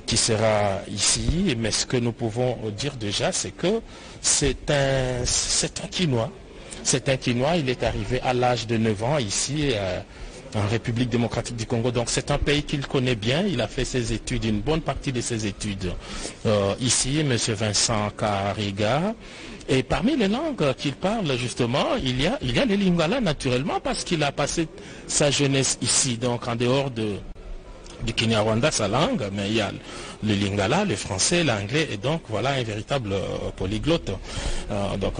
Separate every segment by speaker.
Speaker 1: qui sera ici. Mais ce que nous pouvons dire déjà, c'est que c'est un Quinois. C'est un Quinois, il est arrivé à l'âge de 9 ans ici en République démocratique du Congo. Donc c'est un pays qu'il connaît bien. Il a fait ses études, une bonne partie de ses études ici, M. Vincent Kariga. Et parmi les langues qu'il parle justement, il y a le lingala naturellement parce qu'il a passé sa jeunesse ici, donc en dehors du Kinyarwanda, sa langue, mais il y a le lingala, le français, l'anglais, et donc voilà un véritable polyglotte. Donc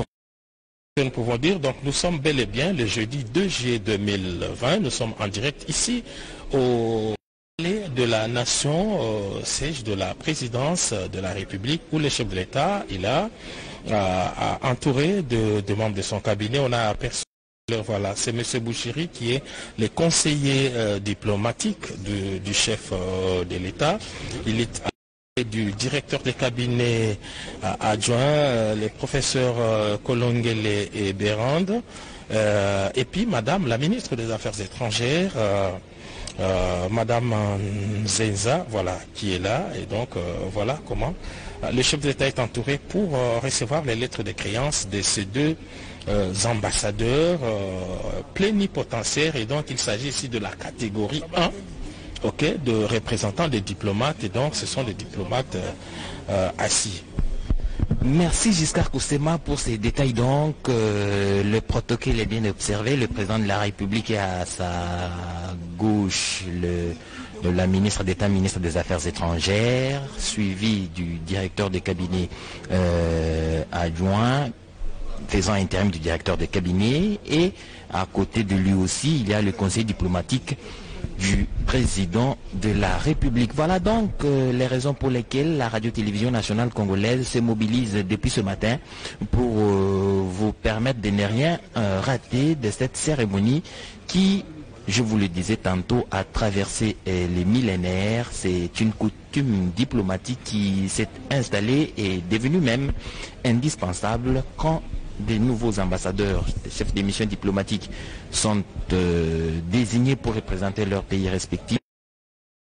Speaker 1: nous pouvons dire, donc nous sommes bel et bien le jeudi 2 juillet 2020, nous sommes en direct ici au palais de la nation, siège de la présidence de la République, où le chef de l'État, il a entouré de membres de son cabinet. On a aperçu, voilà, c'est M. Bouchiri qui est le conseiller diplomatique du chef de l'État. Il est du directeur des cabinets adjoints, les professeurs Kolongele et Bérande, et puis Madame la ministre des Affaires étrangères, Madame Nzenza, voilà, qui est là. Et donc voilà comment le chef d'État est entouré pour recevoir les lettres de créance de ces deux ambassadeurs plénipotentiaires. Et donc il s'agit ici de la catégorie 1. Ok, de représentants des diplomates, et donc ce sont des diplomates assis.
Speaker 2: Merci Giscard Kossema pour ces détails. Donc le protocole est bien observé. Le président de la République est à sa gauche, la ministre d'État, ministre des Affaires étrangères, suivi du directeur des cabinets adjoint, faisant intérim du directeur des cabinets, et à côté de lui aussi il y a le conseil diplomatique du président de la République. Voilà donc les raisons pour lesquelles la radio-télévision nationale congolaise se mobilise depuis ce matin pour vous permettre de ne rien rater de cette cérémonie qui, je vous le disais tantôt, a traversé les millénaires. C'est une coutume diplomatique qui s'est installée et devenue même indispensable quand des nouveaux ambassadeurs, des chefs de mission diplomatiques sont désignés pour représenter leur pays respectif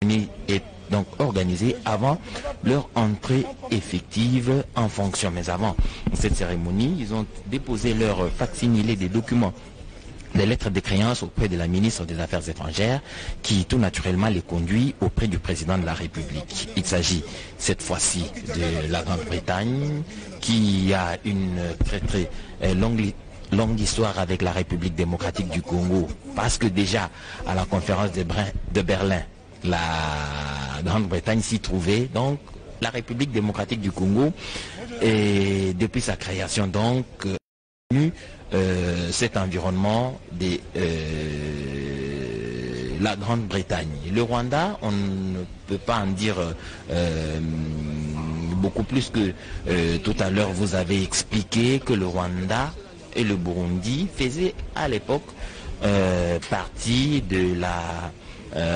Speaker 2: et donc organisé avant leur entrée effective en fonction. Mais avant cette cérémonie, ils ont déposé leur facsimilé des documents, des lettres de créance auprès de la ministre des Affaires étrangères qui tout naturellement les conduit auprès du président de la République. Il s'agit cette fois-ci de la Grande-Bretagne qui a une très longue histoire avec la République démocratique du Congo, parce que déjà à la conférence de Berlin, la Grande-Bretagne s'y trouvait. Donc la République démocratique du Congo, et depuis sa création donc, cet environnement de la Grande-Bretagne. Le Rwanda, on ne peut pas en dire beaucoup plus que tout à l'heure vous avez expliqué que le Rwanda et le Burundi faisaient à l'époque partie de la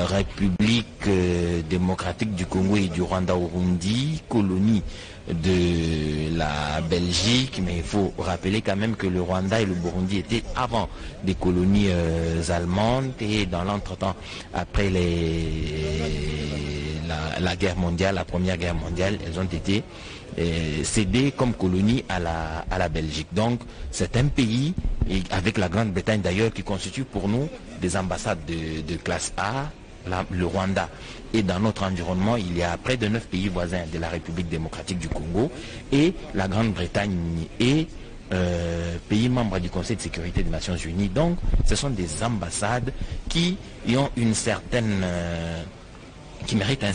Speaker 2: République démocratique du Congo et du Rwanda-Urundi, colonie de la Belgique. Mais il faut rappeler quand même que le Rwanda et le Burundi étaient avant des colonies allemandes, et dans l'entretemps, après la guerre mondiale, la première guerre mondiale, elles ont été cédées comme colonie à la Belgique. Donc c'est un pays, et avec la Grande-Bretagne d'ailleurs, qui constitue pour nous des ambassades de classe A. Le Rwanda, et dans notre environnement il y a près de 9 pays voisins de la République démocratique du Congo, et la Grande-Bretagne est pays membre du Conseil de sécurité des Nations Unies. Donc ce sont des ambassades qui ont une certaine qui méritent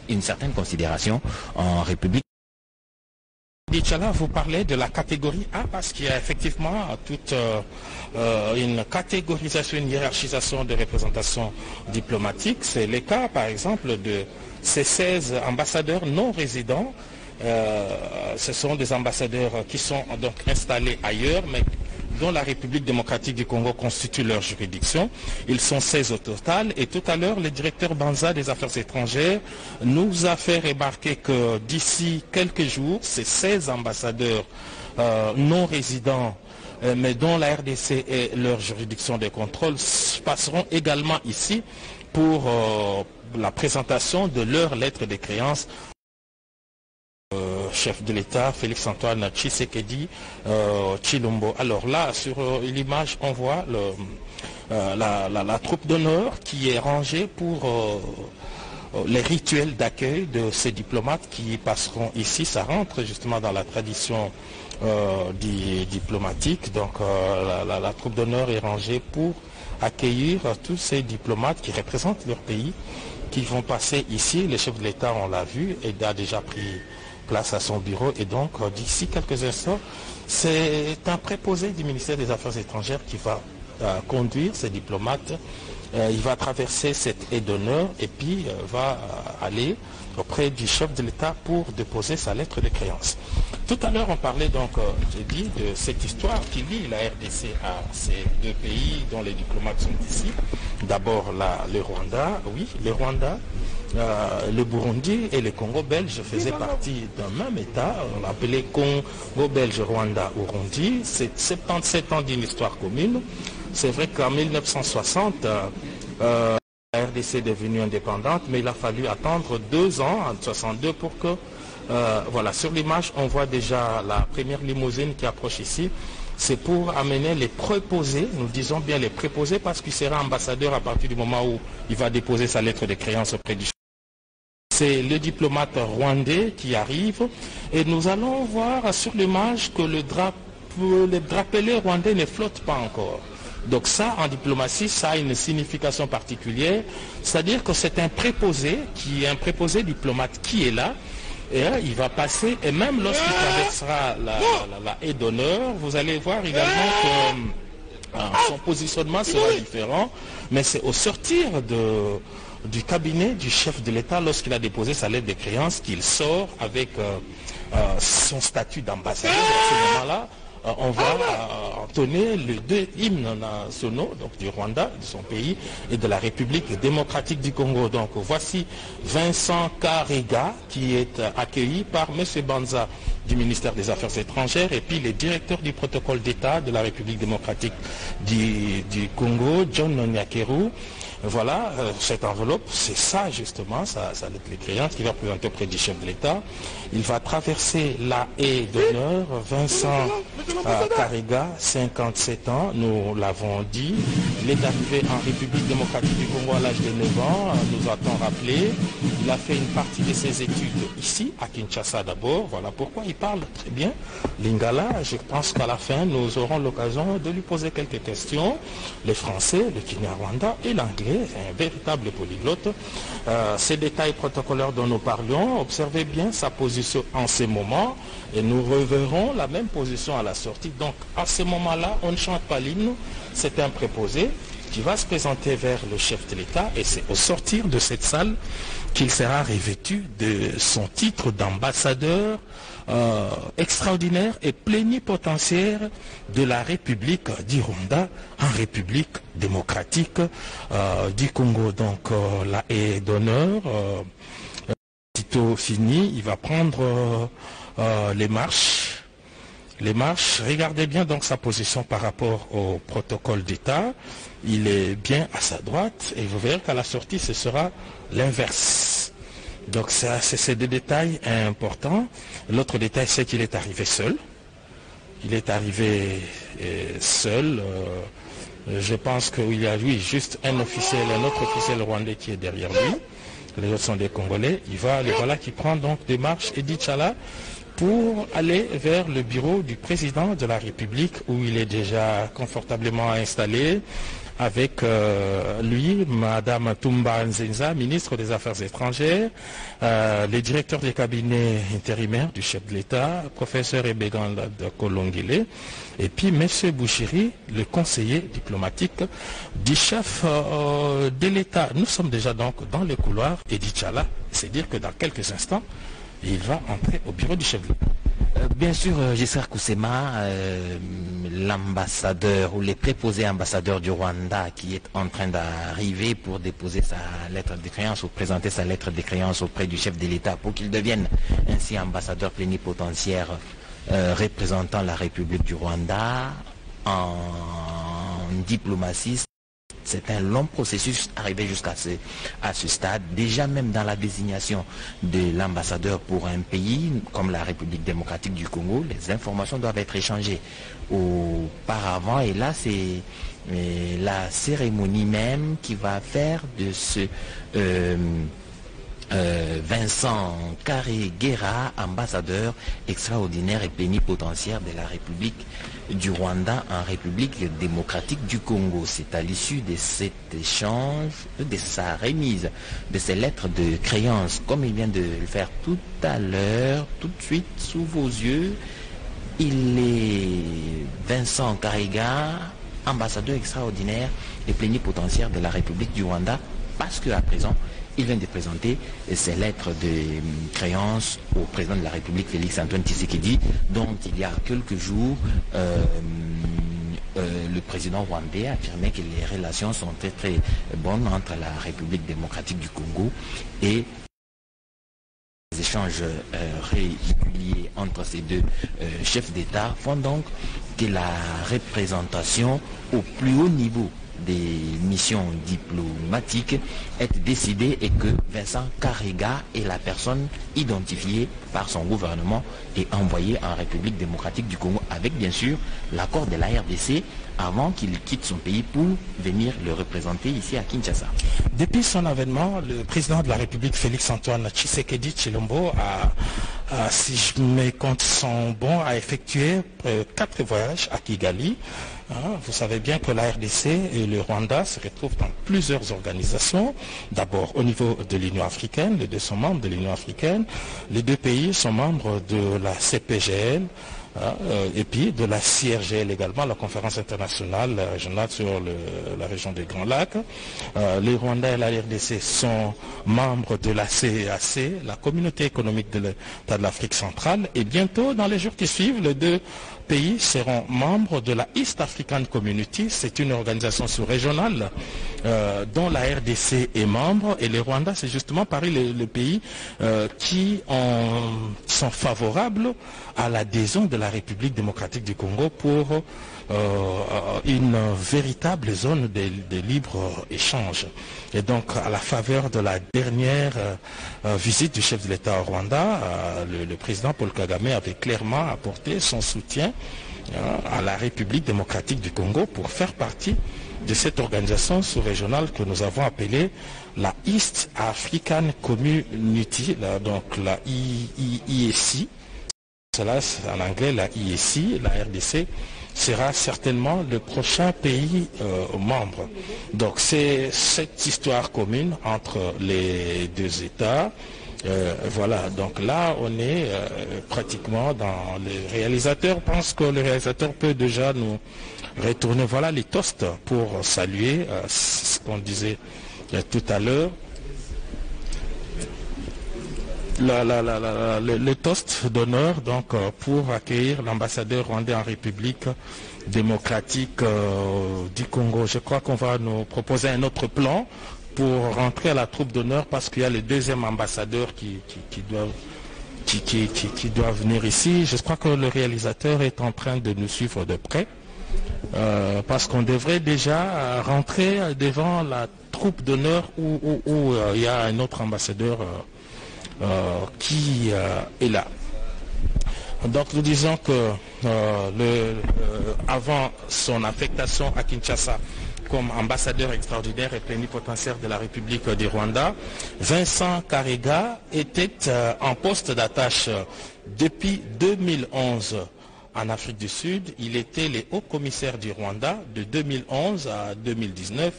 Speaker 2: une certaine considération en République.
Speaker 1: Dichala, vous parlez de la catégorie A parce qu'il y a effectivement toute une catégorisation, une hiérarchisation de représentation diplomatique. C'est le cas par exemple de ces 16 ambassadeurs non résidents. Ce sont des ambassadeurs qui sont donc installés ailleurs, mais dont la République démocratique du Congo constitue leur juridiction. Ils sont 16 au total, et tout à l'heure le directeur Banza des Affaires étrangères nous a fait remarquer que d'ici quelques jours, ces 16 ambassadeurs non résidents mais dont la RDC est leur juridiction de contrôle passeront également ici pour la présentation de leur lettre de créance. Chef de l'État, Félix-Antoine Tshisekedi Tshilombo. Alors là, sur l'image, on voit la troupe d'honneur qui est rangée pour les rituels d'accueil de ces diplomates qui passeront ici. Ça rentre justement dans la tradition diplomatique. Donc la troupe d'honneur est rangée pour accueillir tous ces diplomates qui représentent leur pays, qui vont passer ici. Le chef de l'État, on l'a vu, et a déjà pris place à son bureau, et donc d'ici quelques instants, c'est un préposé du ministère des Affaires étrangères qui va conduire ces diplomates. Il va traverser cette haie d'honneur et puis va aller auprès du chef de l'État pour déposer sa lettre de créance. Tout à l'heure, on parlait donc, j'ai dit, de cette histoire qui lie la RDC à ces deux pays dont les diplomates sont ici. D'abord le Rwanda, oui, le Rwanda, le Burundi et le Congo belge faisaient partie d'un même État. On l'appelait Congo belge, Rwanda, Burundi. C'est 77 ans d'une histoire commune. C'est vrai qu'en 1960, la RDC est devenue indépendante, mais il a fallu attendre 2 ans, en 1962, pour que... voilà, sur l'image, on voit déjà la première limousine qui approche ici. C'est pour amener les préposés, nous disons bien les préposés, parce qu'il sera ambassadeur à partir du moment où il va déposer sa lettre de créance auprès du chef. C'est le diplomate rwandais qui arrive, et nous allons voir sur l'image que le drapelet rwandais ne flotte pas encore. Donc ça, en diplomatie, ça a une signification particulière, c'est-à-dire que c'est un préposé, diplomate qui est là, et il va passer, et même lorsqu'il traversera la haie d'honneur, vous allez voir également que son positionnement sera différent, mais c'est au sortir du cabinet du chef de l'État, lorsqu'il a déposé sa lettre de créance, qu'il sort avec son statut d'ambassadeur. À ce moment-là, on va entonner les 2 hymnes nationaux, donc du Rwanda, de son pays, et de la République démocratique du Congo. Donc voici Vincent Karega qui est accueilli par M. Banza du ministère des Affaires étrangères, et puis le directeur du protocole d'État de la République démocratique du Congo, John Nyakeru. Voilà, cette enveloppe, c'est ça justement, sa lettre de créance qu'il va présenter auprès du chef de l'État. Il va traverser la haie d'honneur. Vincent Karega, 57 ans, nous l'avons dit. Il est arrivé en République démocratique du Congo à l'âge de 9 ans, nous a-t-on rappelé. Il a fait une partie de ses études ici, à Kinshasa d'abord. Voilà pourquoi il parle très bien lingala. Je pense qu'à la fin, nous aurons l'occasion de lui poser quelques questions. Le français, le Kinyarwanda et l'anglais. Un véritable polyglotte. Ces détails protocolaires dont nous parlions, observez bien sa position en ce moment, et nous reverrons la même position à la sortie. Donc à ce moment-là, on ne chante pas l'hymne, c'est un préposé qui va se présenter vers le chef de l'État, et c'est au sortir de cette salle qu'il sera revêtu de son titre d'ambassadeur extraordinaire et plénipotentiaire de la République du Rwanda en République démocratique du Congo. Donc la haie d'honneur, sitôt fini, il va prendre les marches. Regardez bien donc sa position par rapport au protocole d'État. Il est bien à sa droite, et vous verrez qu'à la sortie ce sera l'inverse. Donc c'est des détails importants. L'autre détail, c'est qu'il est arrivé seul. Il est arrivé seul. Je pense qu'il y a, lui, juste un autre officiel rwandais qui est derrière lui. Les autres sont des Congolais. Les voilà qui prend donc des marches et d'Ichala pour aller vers le bureau du président de la République, où il est déjà confortablement installé, avec lui, Madame Tumba Nzenza, ministre des Affaires étrangères, les directeurs des cabinets intérimaires du chef de l'État, professeur Ebegan de Kolongile, et puis M. Bouchiri, le conseiller diplomatique du chef de l'État. Nous sommes déjà donc dans le couloir et d'Ichala, c'est dire que dans quelques instants, il va entrer au bureau du chef de l'État.
Speaker 2: Bien sûr, Giscard Koussema, l'ambassadeur ou les préposés ambassadeurs du Rwanda qui est en train d'arriver pour déposer sa lettre de créance ou présenter sa lettre de créance auprès du chef de l'État pour qu'il devienne ainsi ambassadeur plénipotentiaire représentant la République du Rwanda en diplomatie. c'est un long processus arrivé jusqu'à à ce stade. Déjà même dans la désignation de l'ambassadeur pour un pays comme la République démocratique du Congo, les informations doivent être échangées auparavant. Et là, c'est la cérémonie même qui va faire de ce Vincent Karigera, ambassadeur extraordinaire et plénipotentiaire de la République du Rwanda en République démocratique du Congo. C'est à l'issue de cet échange, de sa remise de ces lettres de créance, comme il vient de le faire tout à l'heure, tout de suite sous vos yeux. Il est Vincent Karigera, ambassadeur extraordinaire et plénipotentiaire de la République du Rwanda, parce qu'à présent, il vient de présenter ses lettres de créance au président de la République, Félix-Antoine Tshisekedi, dont il y a quelques jours, le président rwandais a affirmé que les relations sont très très bonnes entre la République démocratique du Congo et les échanges réguliers entre ces deux chefs d'État font donc que la représentation au plus haut niveau des missions diplomatiques est décidée et que Vincent Karigera est la personne identifiée par son gouvernement et envoyée en République démocratique du Congo avec bien sûr l'accord de la RDC avant qu'il quitte son pays pour venir le représenter ici à Kinshasa.
Speaker 1: Depuis son avènement, le président de la République Félix-Antoine Tshisekedi Tshilombo si je mes comptes sont bons, a effectué 4 voyages à Kigali. Vous savez bien que la RDC et le Rwanda se retrouvent dans plusieurs organisations. D'abord au niveau de l'Union africaine, les deux sont membres de l'Union africaine. Les deux pays sont membres de la CPGL et puis de la CIRGL également, la conférence internationale régionale sur la région des Grands Lacs. Les Rwandais et la RDC sont membres de la CEAC, la communauté économique de l'État de l'Afrique centrale. Et bientôt, dans les jours qui suivent, les deux pays seront membres de la East African Community. C'est une organisation sous-régionale dont la RDC est membre. Et le Rwanda, c'est justement parmi les pays qui sont favorables à l'adhésion de la République démocratique du Congo pour une véritable zone de libre-échange. Et donc, à la faveur de la dernière visite du chef de l'État au Rwanda, le président Paul Kagame avait clairement apporté son soutien à la République démocratique du Congo pour faire partie de cette organisation sous-régionale que nous avons appelée la East African Community, donc la IEC. Cela, en anglais, la IEC, la RDC, sera certainement le prochain pays membre. Donc c'est cette histoire commune entre les deux États. Voilà, donc là on est pratiquement dans... Le réalisateur pense que le réalisateur peut déjà nous retourner. Voilà les toasts pour saluer ce qu'on disait tout à l'heure. Le toast d'honneur donc pour accueillir l'ambassadeur rwandais en République démocratique du Congo. Je crois qu'on va nous proposer un autre plan pour rentrer à la troupe d'honneur parce qu'il y a le deuxième ambassadeur qui doit venir ici. Je crois que le réalisateur est en train de nous suivre de près parce qu'on devrait déjà rentrer devant la troupe d'honneur où il y a un autre ambassadeur qui est là. Donc nous disons que avant son affectation à Kinshasa comme ambassadeur extraordinaire et plénipotentiaire de la République du Rwanda, Vincent Karigera était en poste d'attache depuis 2011 en Afrique du Sud. Il était le haut commissaire du Rwanda de 2011 à 2019.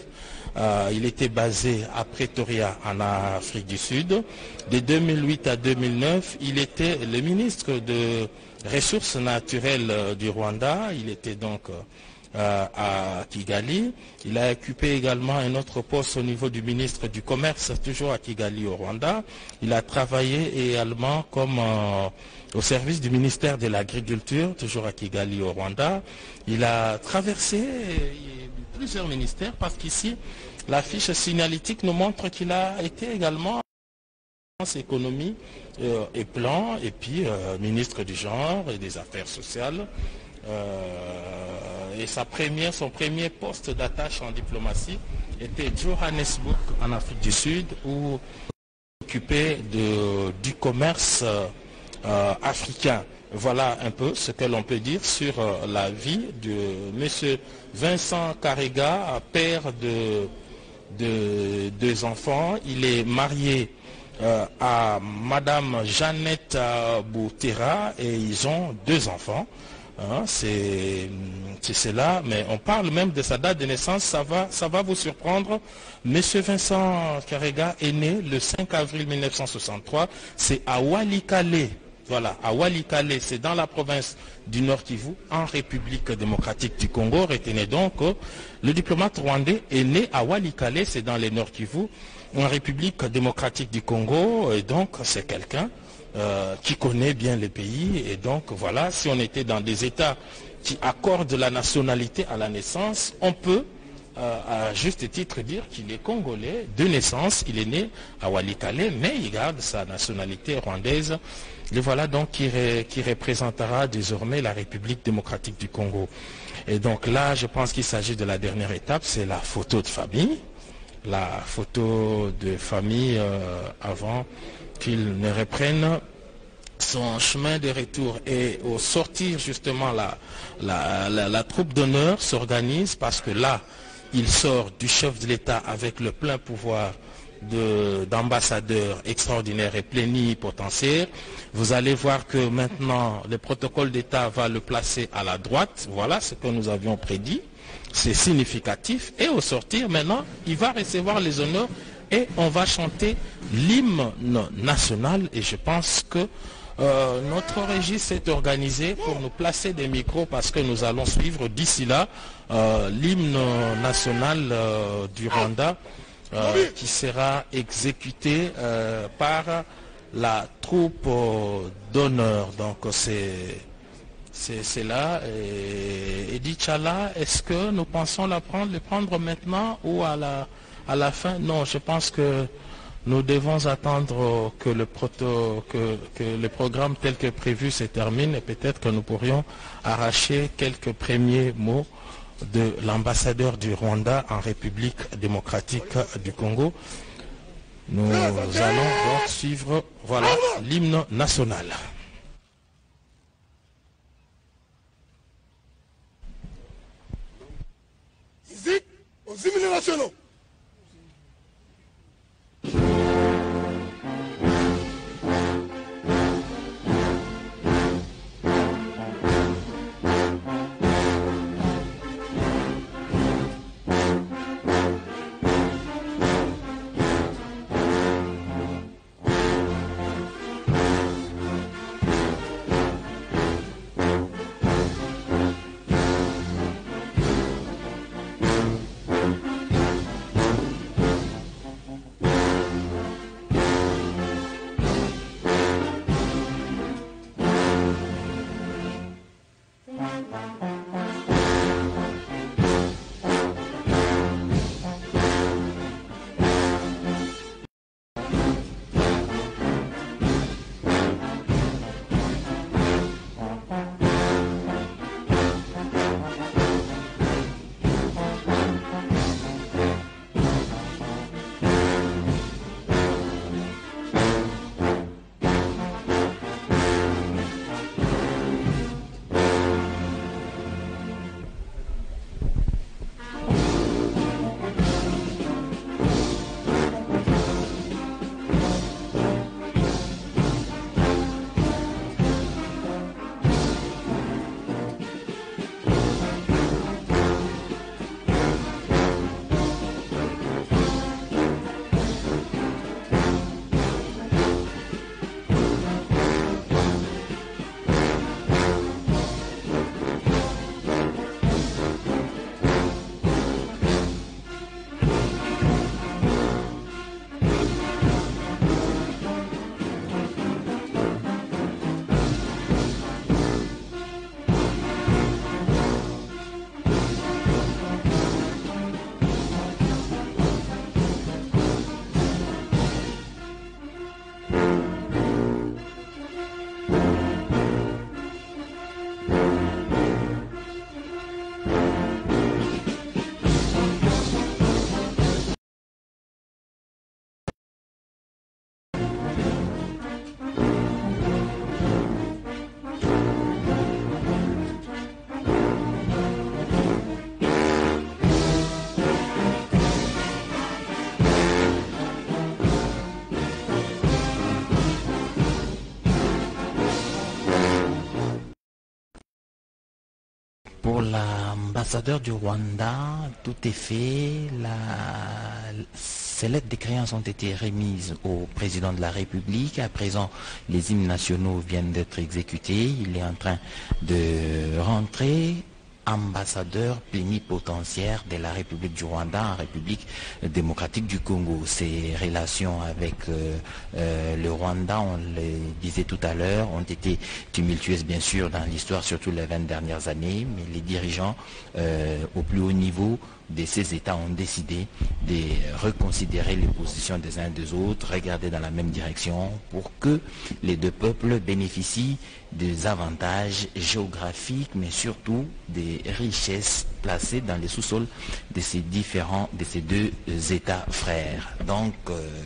Speaker 1: Il était basé à Pretoria en Afrique du Sud. De 2008 à 2009, il était le ministre des Ressources naturelles du Rwanda. Il était donc à Kigali. Il a occupé également un autre poste au niveau du ministre du Commerce, toujours à Kigali au Rwanda. Il a travaillé également comme au service du ministère de l'Agriculture, toujours à Kigali au Rwanda. Il a traversé plusieurs ministères parce qu'ici, la fiche signalétique nous montre qu'il a été également économie et plan, et puis ministre du genre et des affaires sociales. Et son premier poste d'attache en diplomatie était Johannesburg en Afrique du Sud, où occupé du commerce africain. Voilà un peu ce que l'on peut dire sur la vie de M. Vincent Karega, père de deux enfants. Il est marié à Madame Jeannette Boutera et ils ont 2 enfants. Hein, c'est cela, mais on parle même de sa date de naissance, ça va vous surprendre. Monsieur Vincent Karega est né le 5 avril 1963, c'est à Walikale. Voilà, à Walikale, c'est dans la province du Nord Kivu, en République démocratique du Congo. Retenez donc, le diplomate rwandais est né à Walikale, c'est dans le Nord Kivu, en République démocratique du Congo, et donc c'est quelqu'un qui connaît bien le pays. Et donc voilà, si on était dans des États qui accordent la nationalité à la naissance, on peut à juste titre dire qu'il est congolais de naissance, il est né à Walikale, mais il garde sa nationalité rwandaise. Le voilà donc qui représentera désormais la République démocratique du Congo. Et donc là, je pense qu'il s'agit de la dernière étape, c'est la photo de famille. La photo de famille avant qu'il ne reprenne son chemin de retour. Et au sortir justement la troupe d'honneur s'organise, parce que là, il sort du chef de l'État avec le plein pouvoir d'ambassadeur extraordinaire et plénipotentiaire. Vous allez voir que maintenant le protocole d'État va le placer à la droite. Voilà ce que nous avions prédit. C'est significatif. Et au sortir maintenant, il va recevoir les honneurs et on va chanter l'hymne national. Et je pense que notre régie s'est organisée pour nous placer des micros, parce que nous allons suivre d'ici là l'hymne national du Rwanda qui sera exécuté par la troupe d'honneur. Donc c'est là. Et dit Tchala, est-ce que nous pensons le prendre maintenant ou à la fin? Non, je pense que nous devons attendre que le programme tel que prévu se termine, et peut-être que nous pourrions arracher quelques premiers mots de l'ambassadeur du Rwanda en République démocratique du Congo. Nous allons donc suivre, voilà, l'hymne national.
Speaker 3: Aux hymnes nationaux.
Speaker 2: l'ambassadeur du Rwanda, tout est fait. Ces lettres de créance ont été remises au président de la République. À présent, les hymnes nationaux viennent d'être exécutés. Il est en train de rentrer ambassadeur plénipotentiaire de la République du Rwanda en République démocratique du Congo. Ses relations avec le Rwanda, on le disait tout à l'heure, ont été tumultueuses bien sûr dans l'histoire, surtout les 20 dernières années, mais les dirigeants au plus haut niveau de ces États ont décidé de reconsidérer les positions des uns et des autres, regarder dans la même direction pour que les deux peuples bénéficient des avantages géographiques, mais surtout des richesses placées dans les sous-sols de ces deux États frères. Donc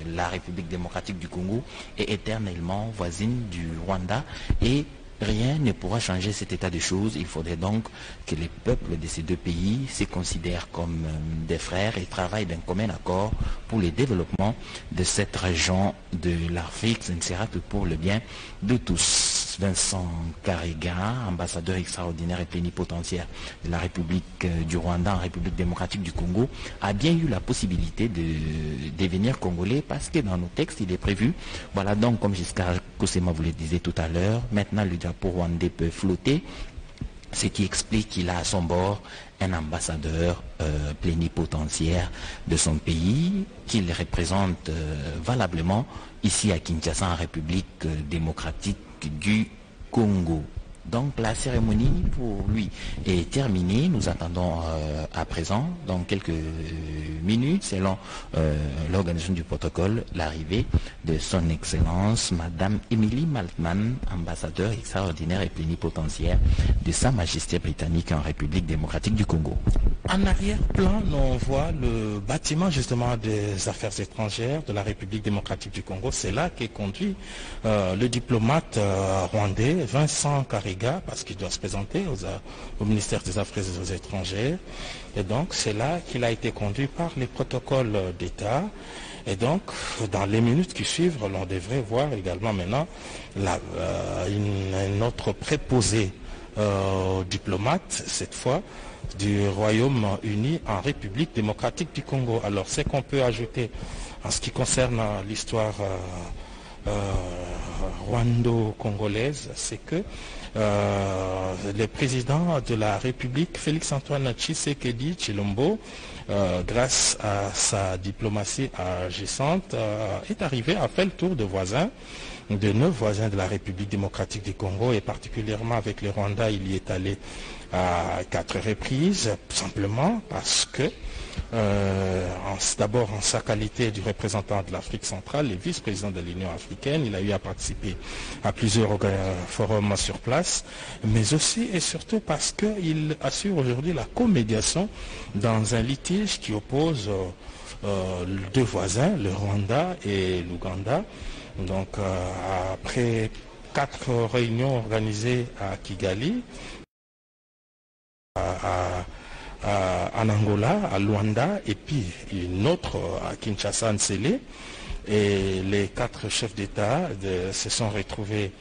Speaker 2: la République démocratique du Congo est éternellement voisine du Rwanda et rien ne pourra changer cet état de choses. Il faudrait donc que les peuples de ces deux pays se considèrent comme des frères et travaillent d'un commun accord pour le développement de cette région de l'Afrique. Ce ne sera que pour le bien de tous. Vincent Karega, ambassadeur extraordinaire et plénipotentiaire de la République du Rwanda en République démocratique du Congo, a bien eu la possibilité de devenir congolais parce que dans nos textes, il est prévu. Voilà donc, comme Giscard Kosema vous le disait tout à l'heure, maintenant le drapeau rwandais peut flotter, ce qui explique qu'il a à son bord un ambassadeur plénipotentiaire de son pays, qu'il représente valablement ici à Kinshasa en République démocratique du Congo. Donc la cérémonie pour lui est terminée. Nous attendons à présent, dans quelques minutes, selon l'organisation du protocole, l'arrivée de son Excellence Madame Emily Maltman, ambassadeur extraordinaire et plénipotentiaire de Sa Majesté britannique en République démocratique du Congo.
Speaker 1: En arrière-plan, on voit le bâtiment justement des affaires étrangères de la République démocratique du Congo. C'est là qu'est conduit le diplomate rwandais Vincent Karega, parce qu'il doit se présenter au ministère des Affaires étrangères. Et donc, c'est là qu'il a été conduit par les protocoles d'État. Et donc, dans les minutes qui suivent, on devrait voir également maintenant un autre préposé diplomate, cette fois, du Royaume-Uni en République démocratique du Congo. Alors, ce qu'on peut ajouter en ce qui concerne l'histoire rwando-congolaise, c'est que le président de la République, Félix-Antoine Tshisekedi Tshilombo, grâce à sa diplomatie agissante, est arrivé à faire le tour de 9 voisins de la République démocratique du Congo, et particulièrement avec le Rwanda, il y est allé à 4 reprises, simplement parce que d'abord en sa qualité du représentant de l'Afrique centrale et vice-président de l'Union africaine, il a eu à participer à plusieurs forums sur place, mais aussi et surtout parce qu'il assure aujourd'hui la comédiation dans un litige qui oppose deux voisins, le Rwanda et l'Ouganda. Donc après 4 réunions organisées à Kigali, en Angola, à Luanda, et puis une autre à Kinshasa, Nsele, et les 4 chefs d'État se sont retrouvés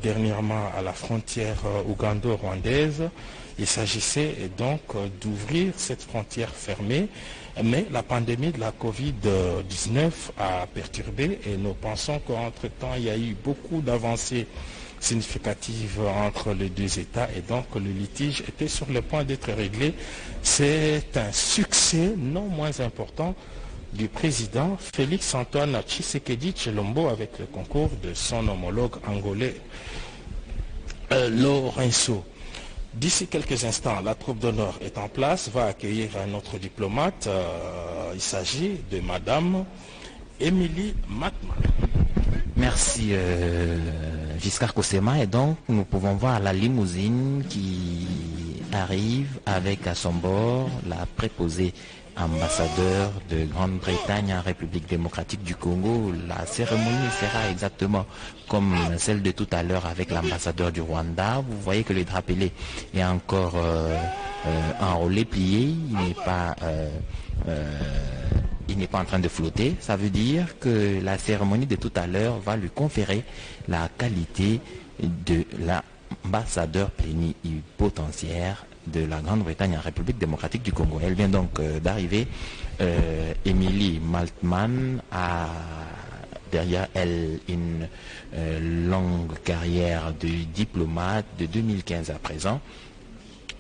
Speaker 1: dernièrement à la frontière ougando-rwandaise. Il s'agissait donc d'ouvrir cette frontière fermée, mais la pandémie de la Covid-19 a perturbé, et nous pensons qu'entre-temps, il y a eu beaucoup d'avancées significatives entre les deux États, et donc le litige était sur le point d'être réglé. C'est un succès non moins important du président Félix-Antoine Tshisekedi Tshilombo avec le concours de son homologue angolais Lorenzo. D'ici quelques instants, la troupe d'honneur est en place, va accueillir un autre diplomate. Il s'agit de Madame Emily Maltman.
Speaker 2: Merci Giscard Kosema. Et donc nous pouvons voir la limousine qui arrive avec à son bord la préposée ambassadeur de Grande-Bretagne en République démocratique du Congo. La cérémonie sera exactement comme celle de tout à l'heure avec l'ambassadeur du Rwanda. Vous voyez que le drapelé est encore enroulé, plié. Il n'est pas en train de flotter. Ça veut dire que la cérémonie de tout à l'heure va lui conférer la qualité de l'ambassadeur plénipotentiaire de la Grande-Bretagne en République démocratique du Congo. Elle vient donc d'arriver. Émilie Maltman a derrière elle une longue carrière de diplomate de 2015 à présent.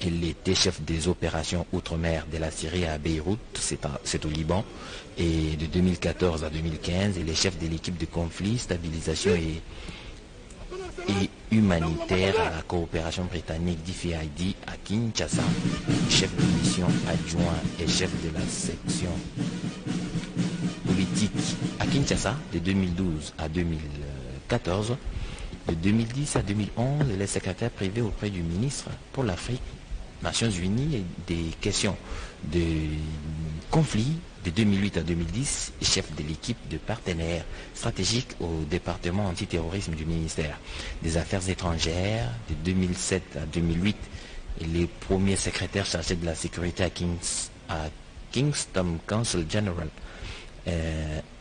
Speaker 2: Elle était chef des opérations outre-mer de la Syrie à Beyrouth, c'est au Liban. Et de 2014 à 2015, elle est chef de l'équipe de conflit, stabilisation et humanitaire à la coopération britannique d'IFID à Kinshasa, chef de mission adjoint et chef de la section politique à Kinshasa de 2012 à 2014. De 2010 à 2011, elle est secrétaire privé auprès du ministre pour l'Afrique, Nations Unies et des questions de conflit. De 2008 à 2010, chef de l'équipe de partenaires stratégiques au département antiterrorisme du ministère des Affaires étrangères. De 2007 à 2008, il est premier secrétaire chargé de la sécurité à Kingston Council General,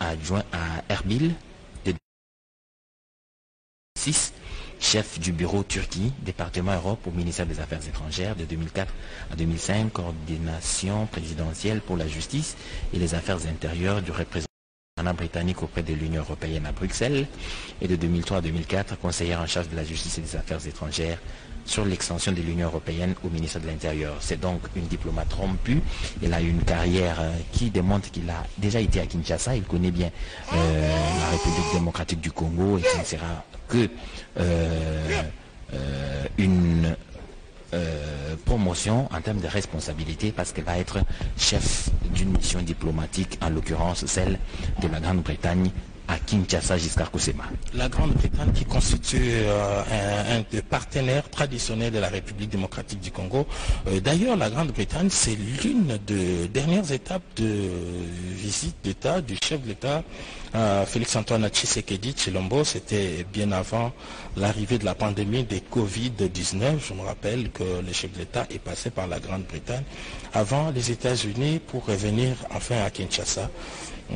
Speaker 2: adjoint à Erbil. De 2006, chef du bureau Turquie, département Europe au ministère des Affaires étrangères. De 2004 à 2005, coordination présidentielle pour la justice et les affaires intérieures du représentant britannique auprès de l'Union européenne à Bruxelles. Et de 2003 à 2004, conseillère en charge de la justice et des affaires étrangères sur l'extension de l'Union européenne au ministère de l'Intérieur. C'est donc une diplomate rompue. Elle a une carrière qui démontre qu'il a déjà été à Kinshasa. Il connaît bien la République démocratique du Congo et qui ne sera que une promotion en termes de responsabilité parce qu'elle va être chef d'une mission diplomatique, en l'occurrence celle de la Grande-Bretagne à Kinshasa, Giscard Koussema.
Speaker 1: La Grande-Bretagne qui constitue un des partenaires traditionnels de la République démocratique du Congo. D'ailleurs, la Grande-Bretagne, c'est l'une des dernières étapes de visite d'État du chef de l'État Félix-Antoine Tshisekedi Tshilombo. C'était bien avant l'arrivée de la pandémie des Covid-19. Je me rappelle que le chef de l'État est passé par la Grande-Bretagne avant les États-Unis pour revenir enfin à Kinshasa.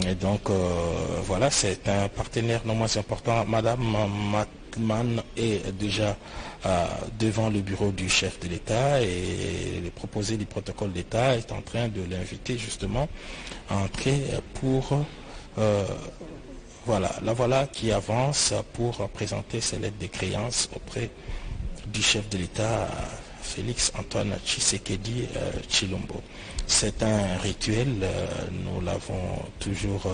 Speaker 1: Et donc, voilà, c'est un partenaire non moins important. Madame Matman est déjà devant le bureau du chef de l'État et le proposé du protocole d'État est en train de l'inviter justement à entrer pour... voilà, la voilà qui avance pour présenter ses lettres de créance auprès du chef de l'État, Félix-Antoine Tshisekedi Tshilombo. C'est un rituel, nous l'avons toujours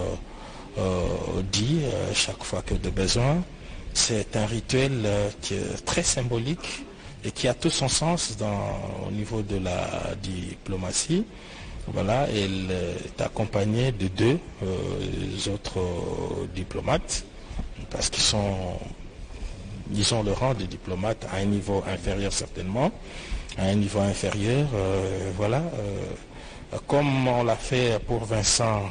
Speaker 1: dit chaque fois que de besoin. C'est un rituel qui est très symbolique et qui a tout son sens au niveau de la diplomatie. Voilà, elle est accompagnée de deux autres diplomates parce qu'ils ont le rang de diplomate à un niveau inférieur certainement, à un niveau inférieur, voilà. Comme on l'a fait pour Vincent,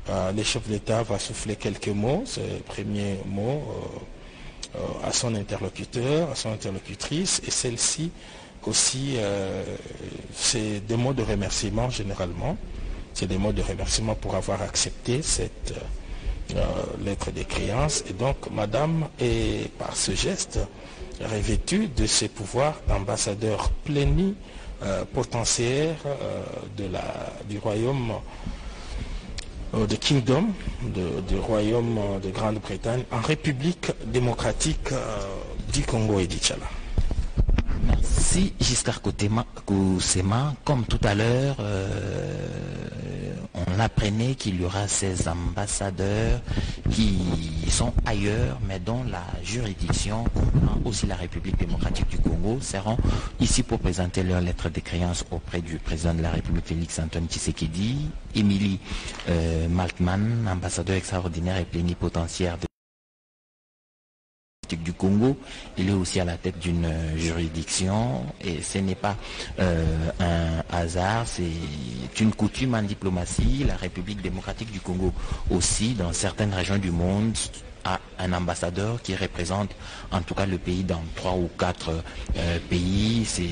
Speaker 1: le chef de l'État va souffler quelques mots, ce premier mot à son interlocuteur, à son interlocutrice, et celle-ci aussi, c'est des mots de remerciement généralement, c'est des mots de remerciement pour avoir accepté cette lettre de créance. Et donc, madame est par ce geste revêtue de ses pouvoirs d'ambassadeur plénipotentiaire du royaume de Kingdom, du royaume de Grande-Bretagne en République démocratique du Congo et d'Itchala.
Speaker 2: Merci Giscard Koussema. Comme tout à l'heure, on apprenait qu'il y aura ces ambassadeurs qui sont ailleurs, mais dont la juridiction comprend aussi la République démocratique du Congo, seront ici pour présenter leur lettre de créance auprès du président de la République Félix-Antoine Tshisekedi. Émilie Maltman, ambassadeur extraordinaire et plénipotentiaire du Congo, il est aussi à la tête d'une juridiction et ce n'est pas un hasard, c'est une coutume en diplomatie. La République démocratique du Congo aussi, dans certaines régions du monde, a un ambassadeur qui représente en tout cas le pays dans 3 ou 4 pays. C'est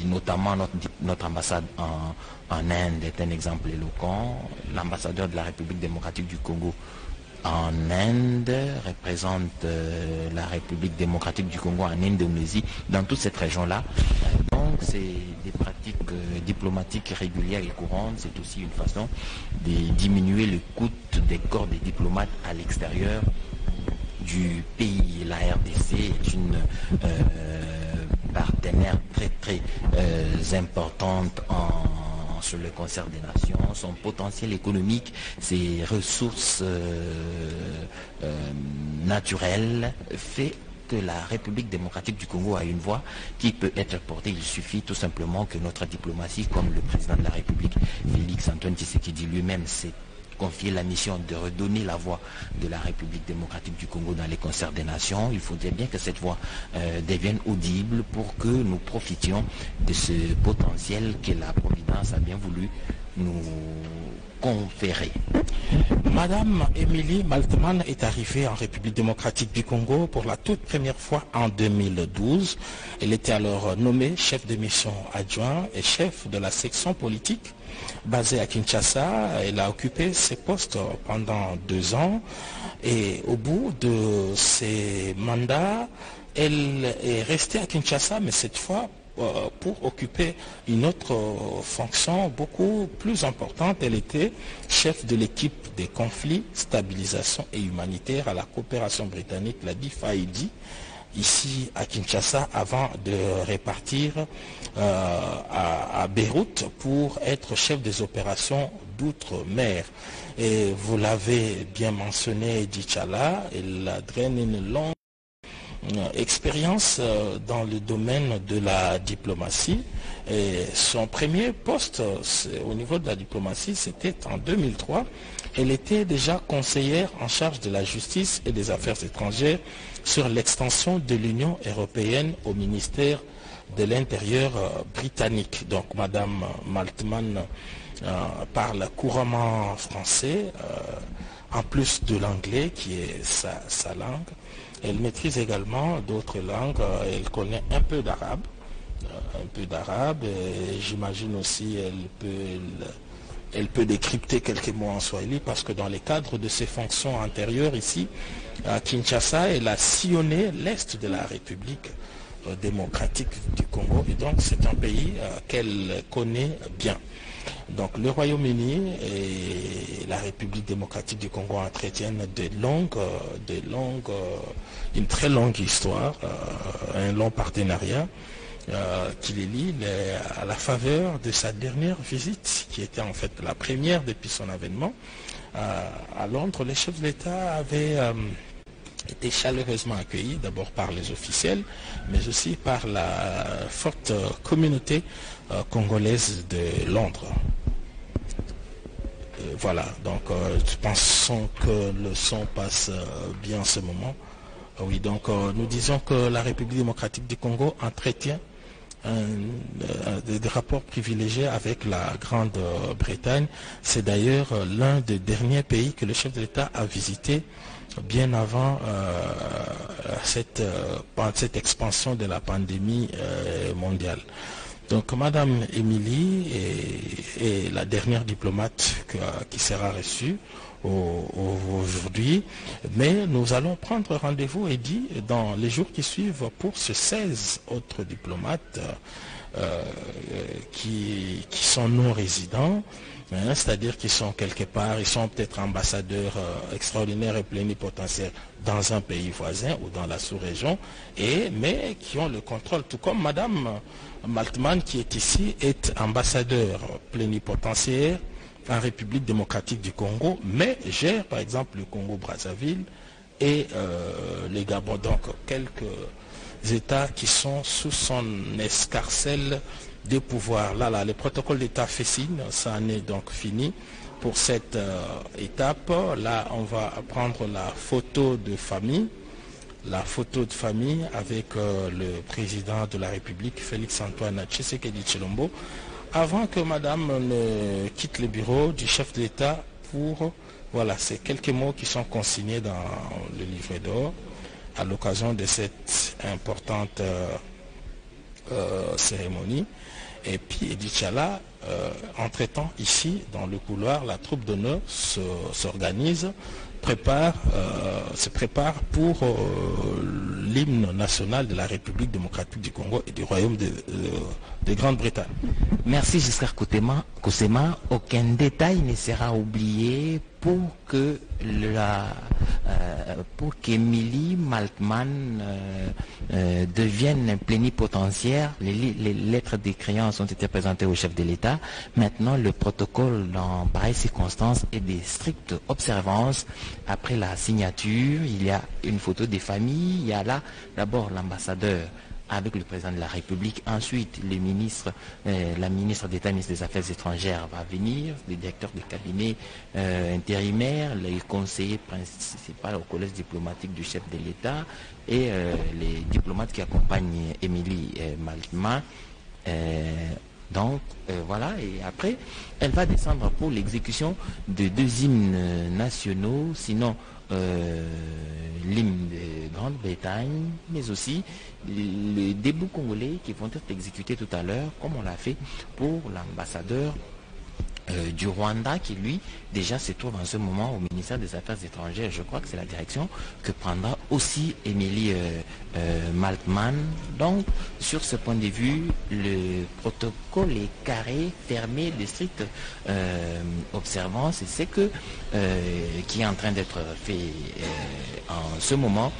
Speaker 2: notamment notre ambassade en Inde est un exemple éloquent. L'ambassadeur de la République démocratique du Congo en Inde représente la République démocratique du Congo en Indonésie, dans toute cette région-là. Donc c'est des pratiques diplomatique régulière et courante, c'est aussi une façon de diminuer le coût des corps des diplomates à l'extérieur du pays. La RDC est une partenaire très importante sur le concert des nations. Son potentiel économique, ses ressources naturelles fait que la République démocratique du Congo a une voix qui peut être portée. Il suffit tout simplement que notre diplomatie, comme le président de la République, Félix Antoine Tshisekedi lui-même, s'est confié la mission de redonner la voix de la République démocratique du Congo dans les concerts des nations. Il faudrait bien que cette voix devienne audible pour que nous profitions de ce potentiel que la Providence a bien voulu nous conférer.
Speaker 1: Madame Émilie Maltman est arrivée en République démocratique du Congo pour la toute première fois en 2012. Elle était alors nommée chef de mission adjoint et chef de la section politique basée à Kinshasa. Elle a occupé ces postes pendant 2 ans et au bout de ses mandats, elle est restée à Kinshasa, mais cette fois pour occuper une autre fonction beaucoup plus importante. Elle était chef de l'équipe des conflits, stabilisation et humanitaire à la coopération britannique, la DFID, ici à Kinshasa, avant de repartir à Beyrouth pour être chef des opérations d'outre-mer. Et vous l'avez bien mentionné, Dichala, elle draine une longue expérience dans le domaine de la diplomatie. Et son premier poste au niveau de la diplomatie, c'était en 2003. Elle était déjà conseillère en charge de la justice et des affaires étrangères sur l'extension de l'Union européenne au ministère de l'Intérieur britannique. Donc Madame Maltman parle couramment français, en plus de l'anglais qui est sa langue. Elle maîtrise également d'autres langues. Elle connaît un peu d'arabe. J'imagine aussi elle peut décrypter quelques mots en swahili parce que dans le cadre de ses fonctions antérieures ici à Kinshasa, elle a sillonné l'est de la République démocratique du Congo et donc c'est un pays qu'elle connaît bien. Donc le Royaume-Uni et la République démocratique du Congo entretiennent une très longue histoire, un long partenariat qui les lie à la faveur de sa dernière visite, qui était en fait la première depuis son avènement. À Londres, les chefs de l'État avaient été chaleureusement accueillis, d'abord par les officiels, mais aussi par la forte communauté congolaise de Londres. Voilà, donc pensons que le son passe bien en ce moment. Oui, donc nous disons que la République démocratique du Congo entretient des rapports privilégiés avec la Grande-Bretagne. C'est d'ailleurs l'un des derniers pays que le chef de l'État a visité bien avant cette expansion de la pandémie mondiale. Donc Madame Émilie est la dernière diplomate qui sera reçue aujourd'hui, mais nous allons prendre rendez-vous, Eddy, dans les jours qui suivent pour ces 16 autres diplomates qui sont non résidents, c'est-à-dire qu'ils sont quelque part, ils sont peut-être ambassadeurs extraordinaires et plénipotentiaires dans un pays voisin ou dans la sous-région, mais qui ont le contrôle, tout comme Madame Maltman qui est ici, est ambassadeur plénipotentiaire en République démocratique du Congo, mais gère par exemple le Congo-Brazzaville et les Gabon, donc quelques États qui sont sous son escarcelle de pouvoir. Là, le protocole d'État fait signe, ça en est donc fini pour cette étape. Là, on va prendre la photo de famille avec le président de la République, Félix Antoine Tshisekedi Tshilombo, avant que Madame ne quitte le bureau du chef de l'État pour, voilà, ces quelques mots qui sont consignés dans le livret d'or à l'occasion de cette importante cérémonie. Et puis, Dichala, entre-temps, ici, dans le couloir, la troupe d'honneur se prépare pour l'hymne national de la République démocratique du Congo et du Royaume de Grande-Bretagne.
Speaker 2: Merci Giscard Kosema. Aucun détail ne sera oublié pour que qu'Émilie Maltman devienne plénipotentiaire. Les lettres de créance ont été présentées au chef de l'État. Maintenant, le protocole dans pareilles circonstances est de stricte observance. Après la signature, il y a une photo des familles. Il y a là d'abord l'ambassadeur avec le président de la République. Ensuite, la ministre d'État, ministre des Affaires étrangères va venir, le directeur de cabinet intérimaire, les conseillers principaux au collège diplomatique du chef de l'État et les diplomates qui accompagnent Émilie Maltman. Voilà, et après, elle va descendre pour l'exécution de 2 hymnes nationaux, sinon l'hymne de Grande-Bretagne, mais aussi les débouts congolais qui vont être exécutés tout à l'heure, comme on l'a fait pour l'ambassadeur du Rwanda, qui lui déjà se trouve en ce moment au ministère des Affaires étrangères. Je crois que c'est la direction que prendra aussi Émilie Maltman. Donc sur ce point de vue, le protocole est carré, fermé, de stricte observance, et c'est qui est en train d'être fait en ce moment.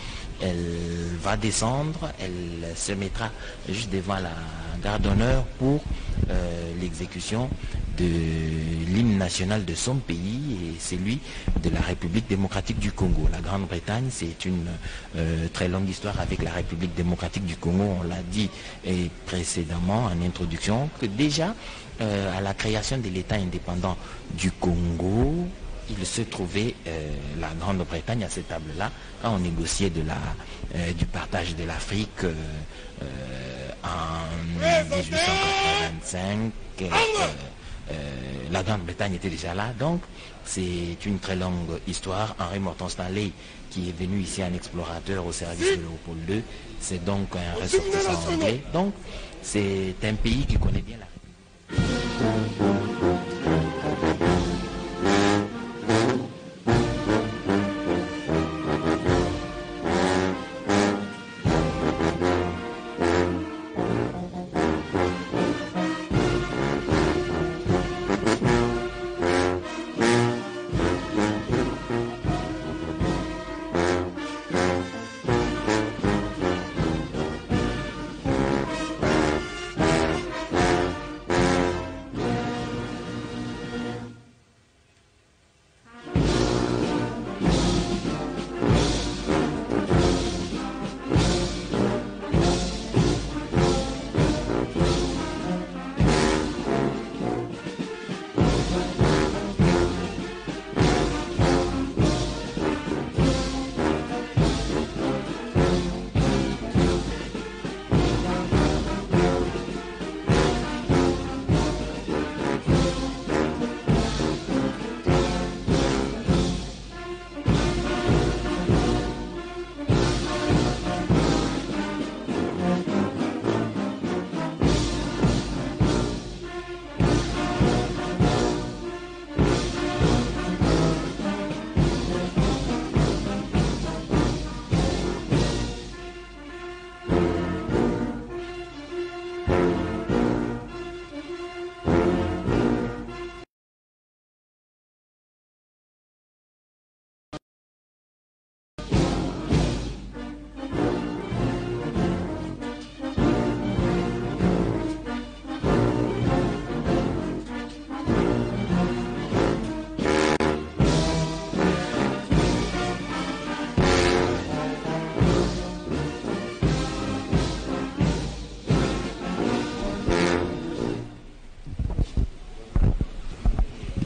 Speaker 2: Elle va descendre, elle se mettra juste devant la garde d'honneur pour l'exécution de l'hymne national de son pays et celui de la République démocratique du Congo. La Grande-Bretagne, c'est une très longue histoire avec la République démocratique du Congo. On l'a dit précédemment en introduction que déjà à la création de l'État indépendant du Congo, il se trouvait la Grande-Bretagne à cette table-là quand on négociait du partage de l'Afrique en 1885. La Grande-Bretagne était déjà là, donc c'est une très longue histoire. Henri Morton Stanley, qui est venu ici en explorateur au service de Léopold II, c'est donc un ressortissant anglais. Donc c'est un pays qui connaît bien l'Afrique.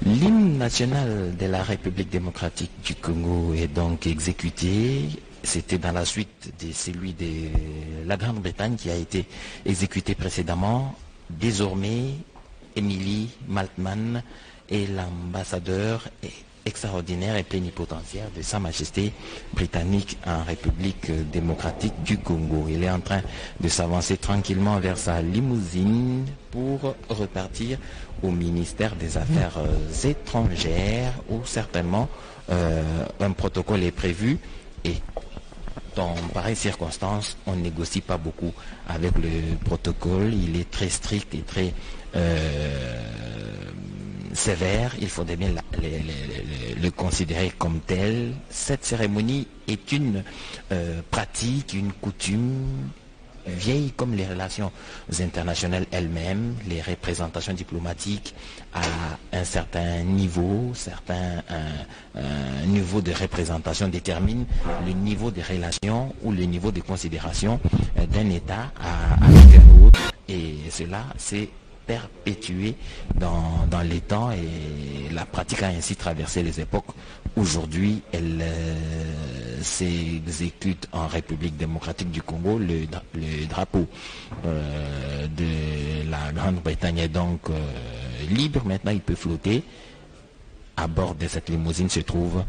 Speaker 2: L'hymne national de la République démocratique du Congo est donc exécuté. C'était dans la suite de celui de la Grande-Bretagne qui a été exécuté précédemment. Désormais, Émilie Maltman est l'ambassadeur extraordinaire et plénipotentiaire de Sa Majesté britannique en République démocratique du Congo. Il est en train de s'avancer tranquillement vers sa limousine pour repartir au ministère des Affaires étrangères où certainement un protocole est prévu et en pareille circonstance, on ne négocie pas beaucoup avec le protocole. Il est très strict et très sévère. Il faudrait bien le considérer comme tel. Cette cérémonie est une pratique, une coutume vieille comme les relations internationales elles-mêmes. Les représentations diplomatiques à un certain niveau, un niveau de représentation détermine le niveau de relations ou le niveau de considération d'un État avec un autre, et cela c'est perpétué dans les temps, et la pratique a ainsi traversé les époques. Aujourd'hui, elle s'exécute en République démocratique du Congo. Le drapeau de la Grande-Bretagne est donc libre. Maintenant, il peut flotter. À bord de cette limousine se trouve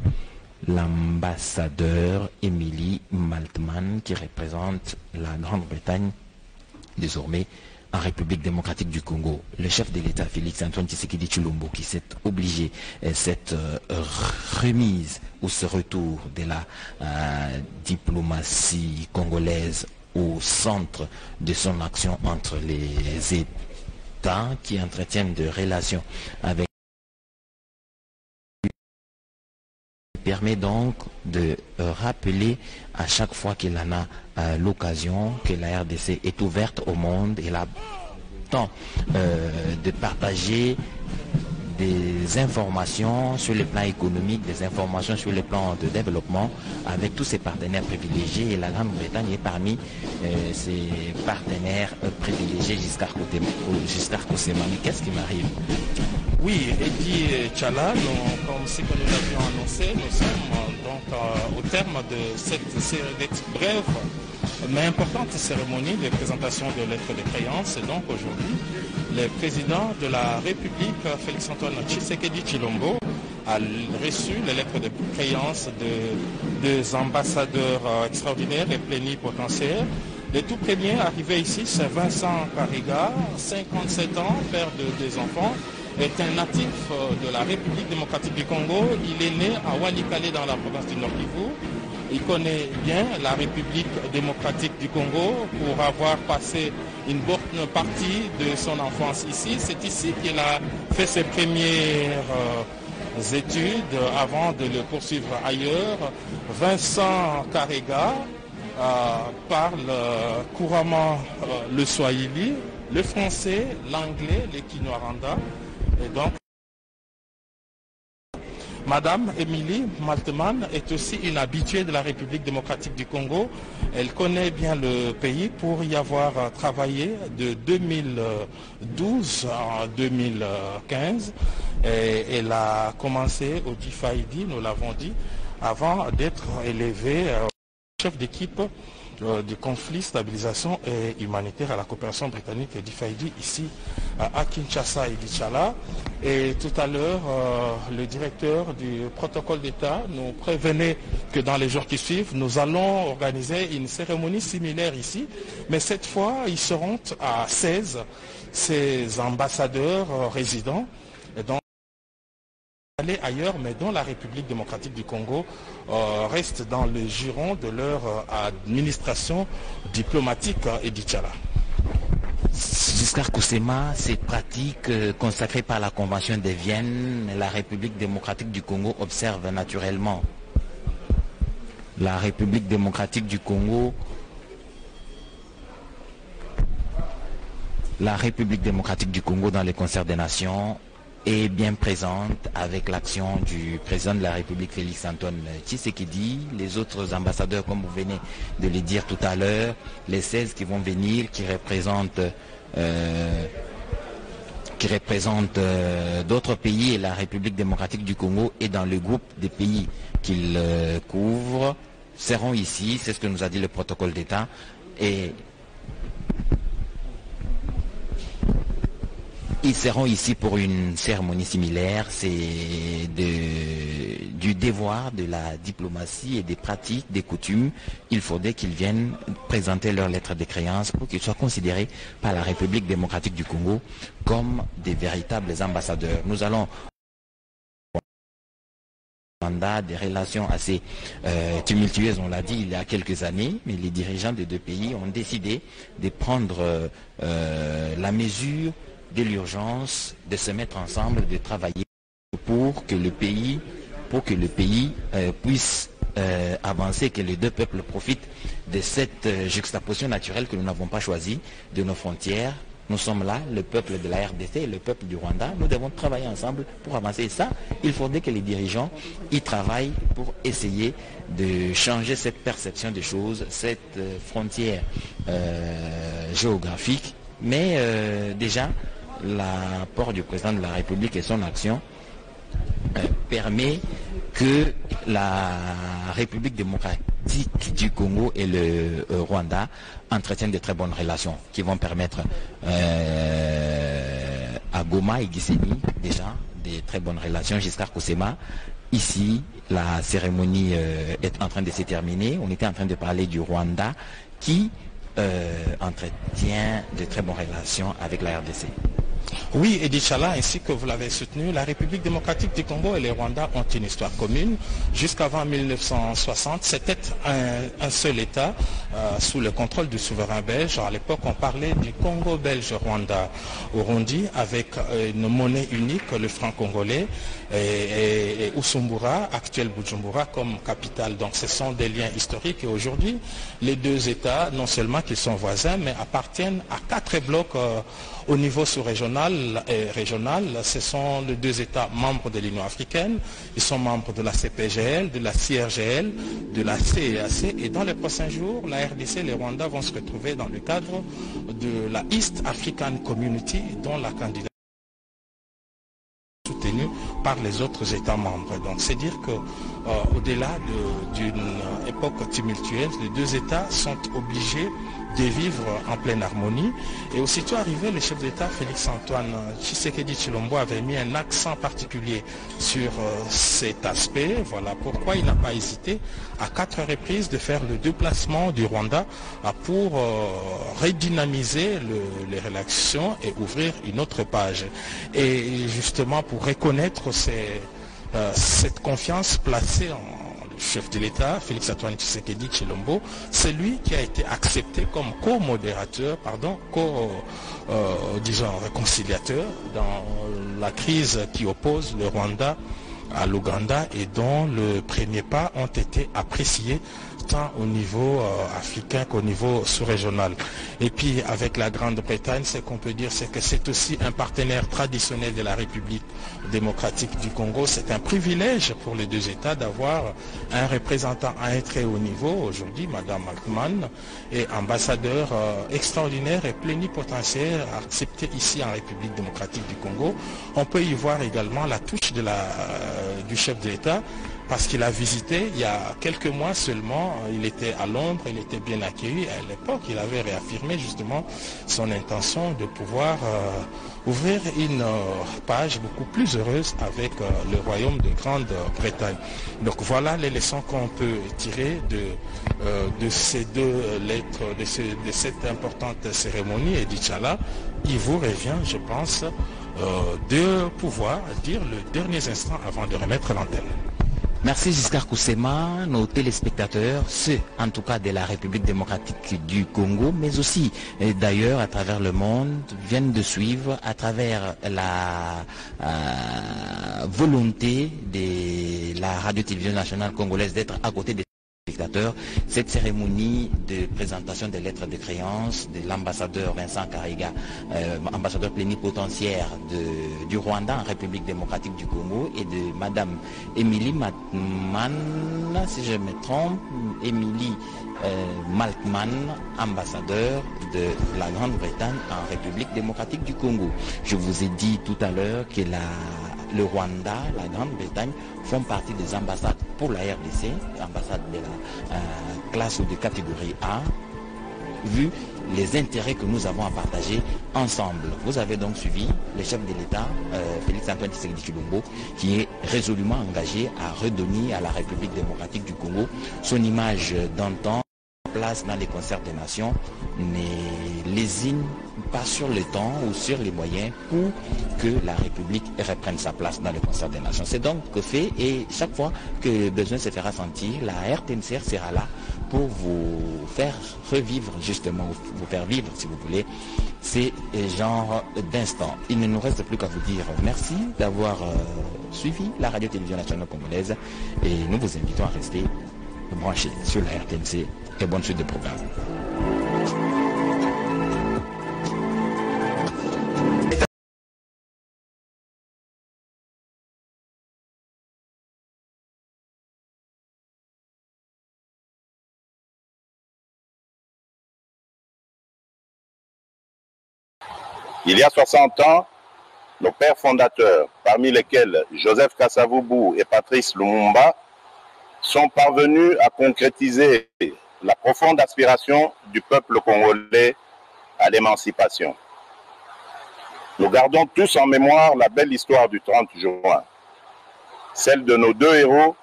Speaker 2: l'ambassadeur Émilie Maltman, qui représente la Grande-Bretagne désormais en République démocratique du Congo. Le chef de l'État, Félix Antoine Tshisekedi Tshilombo, qui s'est obligé cette remise ou ce retour de la diplomatie congolaise au centre de son action entre les États qui entretiennent des relations avec, permet donc de rappeler à chaque fois qu'il en a l'occasion que la RDC est ouverte au monde et a temps de partager des informations sur le plan économique, des informations sur le plan de développement avec tous ses partenaires privilégiés, et la Grande-Bretagne est parmi ses partenaires privilégiés. Giscard Kosema. Mais qu'est-ce qui m'arrive?
Speaker 1: Oui, Edi Tchala, comme ce que nous l'avions annoncé, nous sommes donc au terme de cette brève mais importante cérémonie de présentation de lettres de créance. Et donc aujourd'hui, le président de la République, Félix Antoine Tshisekedi Tshilombo, a reçu les lettres de créance de deux ambassadeurs extraordinaires et plénipotentiaires. Le tout premier arrivé ici, c'est Vincent Kariga, 57 ans, père de deux enfants, est un natif de la République démocratique du Congo. Il est né à Walikale dans la province du Nord Kivu. Il connaît bien la République démocratique du Congo pour avoir passé une bonne partie de son enfance ici. C'est ici qu'il a fait ses premières études avant de le poursuivre ailleurs. Vincent Kariga parle couramment le swahili, le français, l'anglais, le kinyarwanda. Et donc, Madame Émilie Maltman est aussi une habituée de la République démocratique du Congo. Elle connaît bien le pays pour y avoir travaillé de 2012 à 2015. Et elle a commencé au DFID, nous l'avons dit, avant d'être élevée chef d'équipe du conflit, stabilisation et humanitaire à la coopération britannique et DFID ici à Kinshasa et Dichala. Et tout à l'heure, le directeur du protocole d'État nous prévenait que dans les jours qui suivent, nous allons organiser une cérémonie similaire ici. Mais cette fois, ils seront à 16, ces ambassadeurs résidents. Et donc, aller ailleurs, mais dont la République démocratique du Congo reste dans le giron de leur administration diplomatique et d'Ichala.
Speaker 2: Giscard Kosema, cette pratique consacrée par la Convention de Vienne, la République démocratique du Congo observe naturellement. La République démocratique du Congo, dans les concerts des nations est bien présente avec l'action du président de la République Félix Antoine Tshisekedi, les autres ambassadeurs comme vous venez de le dire tout à l'heure, les 16 qui vont venir, qui représentent d'autres pays, et la République démocratique du Congo est dans le groupe des pays qu'ils couvrent, seront ici, c'est ce que nous a dit le protocole d'État, et ils seront ici pour une cérémonie similaire. C'est du devoir de la diplomatie et des pratiques, des coutumes. Il faudrait qu'ils viennent présenter leurs lettres de créance pour qu'ils soient considérés par la République démocratique du Congo comme des véritables ambassadeurs. Nous allons Rwanda, des relations assez tumultueuses, on l'a dit il y a quelques années, mais les dirigeants des deux pays ont décidé de prendre la mesure de l'urgence, de se mettre ensemble, de travailler pour que le pays puisse avancer, que les deux peuples profitent de cette juxtaposition naturelle que nous n'avons pas choisie de nos frontières. Nous sommes là, le peuple de la RDC et le peuple du Rwanda. Nous devons travailler ensemble pour avancer. Et ça, il faudrait que les dirigeants y travaillent pour essayer de changer cette perception des choses, cette frontière géographique. Mais déjà, l'apport du président de la République et son action permet que la République démocratique du Congo et le Rwanda entretiennent de très bonnes relations qui vont permettre à Goma et Gisenyi déjà de très bonnes relations jusqu'à Kosema. Ici, la cérémonie est en train de se terminer. On était en train de parler du Rwanda qui entretient de très bonnes relations avec la RDC.
Speaker 1: Oui, Edi Chala, ainsi que vous l'avez soutenu, la République démocratique du Congo et le Rwanda ont une histoire commune. Jusqu'avant 1960, c'était un seul État sous le contrôle du souverain belge. À l'époque, on parlait du Congo belge Rwanda Urundi avec une monnaie unique, le franc congolais, et Usumbura, actuel Bujumbura, comme capitale. Donc ce sont des liens historiques. Et aujourd'hui, les deux États, non seulement qu'ils sont voisins, mais appartiennent à 4 blocs au niveau sous-régional et régional. Ce sont les deux États membres de l'Union africaine. Ils sont membres de la CPGL, de la CIRGL, de la CEAC. Et dans les prochains jours, la RDC et le Rwanda vont se retrouver dans le cadre de la East African Community, dont la candidature soutenue par les autres États membres. Donc c'est dire qu'au-delà d'une époque tumultueuse, les deux États sont obligés de vivre en pleine harmonie. Et aussitôt arrivé, le chef d'État Félix-Antoine Tshisekedi Tshilombo avait mis un accent particulier sur cet aspect. Voilà pourquoi il n'a pas hésité à 4 reprises de faire le déplacement du Rwanda pour redynamiser les relations et ouvrir une autre page. Et justement pour reconnaître cette confiance placée en chef de l'État, Félix-Antoine Tshisekedi Tshilombo, c'est lui qui a été accepté comme co-modérateur, disons réconciliateur dans la crise qui oppose le Rwanda à l'Ouganda et dont les premiers pas ont été appréciés tant au niveau africain qu'au niveau sous-régional. Et puis avec la Grande-Bretagne, ce qu'on peut dire, c'est que c'est aussi un partenaire traditionnel de la République démocratique du Congo. C'est un privilège pour les deux États d'avoir un représentant à un très haut niveau. Aujourd'hui, Madame Maltman est ambassadeur extraordinaire et plénipotentiaire accepté ici en République démocratique du Congo. On peut y voir également la touche du chef de l'État, parce qu'il a visité il y a quelques mois seulement, il était à Londres, il était bien accueilli. À l'époque, il avait réaffirmé justement son intention de pouvoir ouvrir une page beaucoup plus heureuse avec le royaume de Grande-Bretagne. Donc voilà les leçons qu'on peut tirer de ces deux lettres, de cette importante cérémonie. Et d'Inch'Allah, il vous revient, je pense, de pouvoir dire les derniers instants avant de remettre l'antenne.
Speaker 2: Merci Giscard Koussema, nos téléspectateurs, ceux en tout cas de la République démocratique du Congo, mais aussi d'ailleurs à travers le monde, viennent de suivre à travers la volonté de la radio-télévision nationale congolaise d'être à côté des spectateurs, cette cérémonie de présentation des lettres de créance de l'ambassadeur Vincent Karega, ambassadeur plénipotentiaire du Rwanda en République démocratique du Congo, et de Madame Émilie Maltman, si je me trompe, Émilie Maltman, ambassadeur de la Grande-Bretagne en République démocratique du Congo. Je vous ai dit tout à l'heure que le Rwanda, la Grande-Bretagne font partie des ambassades pour la RDC, ambassades de la classe ou de catégorie A, vu les intérêts que nous avons à partager ensemble. Vous avez donc suivi le chef de l'État, Félix-Antoine Tshisekedi Tshilombo, qui est résolument engagé à redonner à la République démocratique du Congo son image d'antan, place dans les concerts des nations, mais lésine pas sur le temps ou sur les moyens pour que la République reprenne sa place dans le concert des nations. C'est donc fait et chaque fois que le besoin se fera sentir, la RTNCR sera là pour vous faire revivre justement, vous faire vivre si vous voulez, ces genres d'instants. Il ne nous reste plus qu'à vous dire merci d'avoir suivi la radio-télévision nationale congolaise et nous vous invitons à rester branchés sur la RTNC et bonne suite de programme.
Speaker 4: Il y a 60 ans, nos pères fondateurs, parmi lesquels Joseph Kasavubu et Patrice Lumumba, sont parvenus à concrétiser la profonde aspiration du peuple congolais à l'émancipation. Nous gardons tous en mémoire la belle histoire du 30 juin, celle de nos deux héros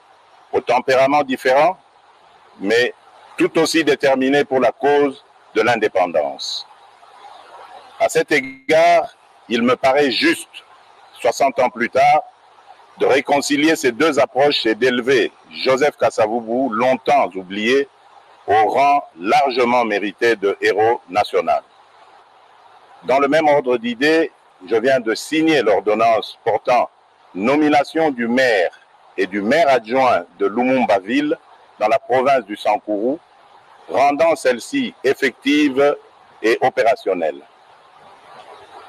Speaker 4: au tempérament différent, mais tout aussi déterminés pour la cause de l'indépendance. À cet égard, il me paraît juste, 60 ans plus tard, de réconcilier ces deux approches et d'élever Joseph Kasavubu, longtemps oublié, au rang largement mérité de héros national. Dans le même ordre d'idées, je viens de signer l'ordonnance portant nomination du maire et du maire adjoint de Lumumba-Ville dans la province du Sankourou, rendant celle-ci effective et opérationnelle.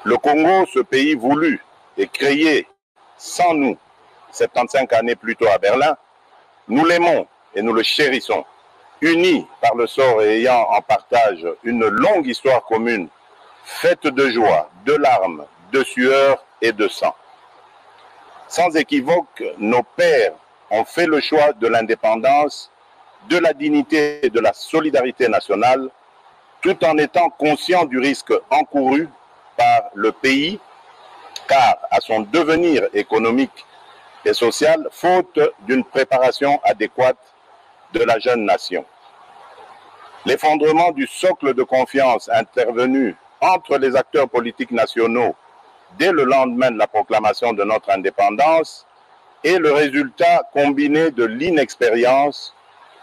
Speaker 4: Le Congo, ce pays voulu et créé sans nous, 75 années plus tôt à Berlin, nous l'aimons et nous le chérissons, unis par le sort et ayant en partage une longue histoire commune, faite de joie, de larmes, de sueur et de sang. Sans équivoque, nos pères ont fait le choix de l'indépendance, de la dignité et de la solidarité nationale, tout en étant conscients du risque encouru par le pays, car à son devenir économique et social, faute d'une préparation adéquate de la jeune nation. L'effondrement du socle de confiance intervenu entre les acteurs politiques nationaux dès le lendemain de la proclamation de notre indépendance est le résultat combiné de l'inexpérience,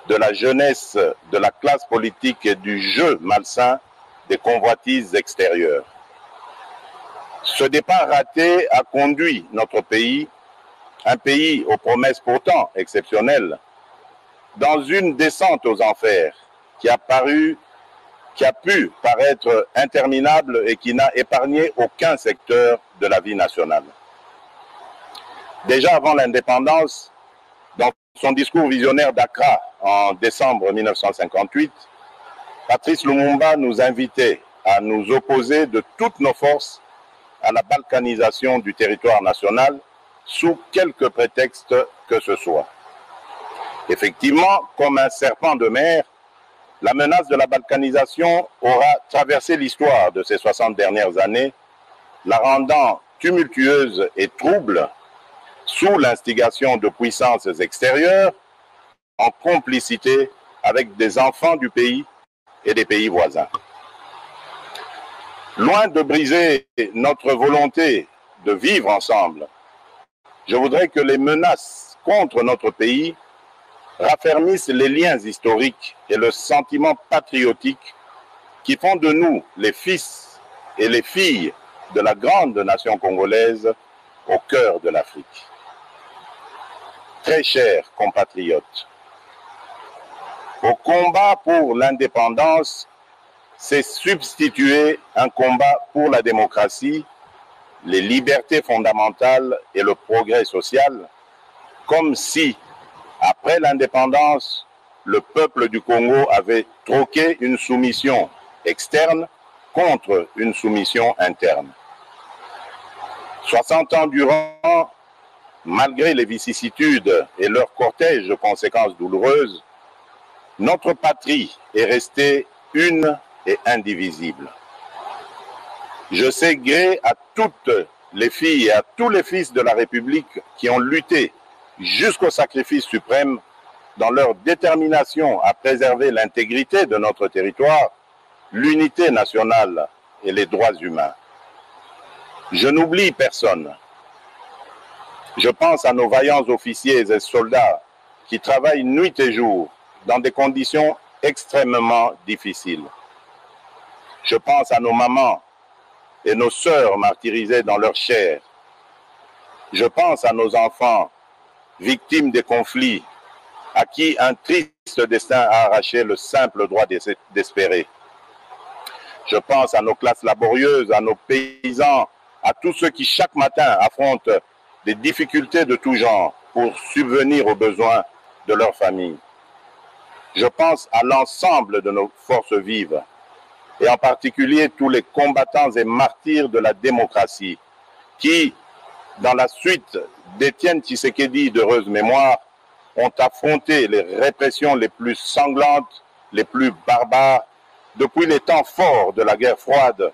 Speaker 4: de la jeunesse, de la classe politique et du jeu malsain des convoitises extérieures. Ce départ raté a conduit notre pays, un pays aux promesses pourtant exceptionnelles, dans une descente aux enfers qui a pu paraître interminable et qui n'a épargné aucun secteur de la vie nationale. Déjà avant l'indépendance, dans son discours visionnaire d'Accra en décembre 1958, Patrice Lumumba nous invitait à nous opposer de toutes nos forces à la balkanisation du territoire national sous quelque prétexte que ce soit. Effectivement, comme un serpent de mer, la menace de la balkanisation aura traversé l'histoire de ces 60 dernières années, la rendant tumultueuse et trouble sous l'instigation de puissances extérieures, en complicité avec des enfants du pays et des pays voisins. Loin de briser notre volonté de vivre ensemble, je voudrais que les menaces contre notre pays raffermissent les liens historiques et le sentiment patriotique qui font de nous les fils et les filles de la grande nation congolaise au cœur de l'Afrique. Très chers compatriotes, au combat pour l'indépendance, c'est substituer un combat pour la démocratie, les libertés fondamentales et le progrès social, comme si, après l'indépendance, le peuple du Congo avait troqué une soumission externe contre une soumission interne. 60 ans durant, malgré les vicissitudes et leur cortège de conséquences douloureuses, notre patrie est restée une et indivisible. Je sais gré à toutes les filles et à tous les fils de la République qui ont lutté jusqu'au sacrifice suprême dans leur détermination à préserver l'intégrité de notre territoire, l'unité nationale et les droits humains. Je n'oublie personne. Je pense à nos vaillants officiers et soldats qui travaillent nuit et jour dans des conditions extrêmement difficiles. Je pense à nos mamans et nos sœurs martyrisées dans leur chair. Je pense à nos enfants victimes des conflits, à qui un triste destin a arraché le simple droit d'espérer. Je pense à nos classes laborieuses, à nos paysans, à tous ceux qui chaque matin affrontent des difficultés de tout genre pour subvenir aux besoins de leur famille. Je pense à l'ensemble de nos forces vives, et en particulier tous les combattants et martyrs de la démocratie, qui, dans la suite d'Étienne Tshisekedi d'heureuse mémoire, ont affronté les répressions les plus sanglantes, les plus barbares, depuis les temps forts de la guerre froide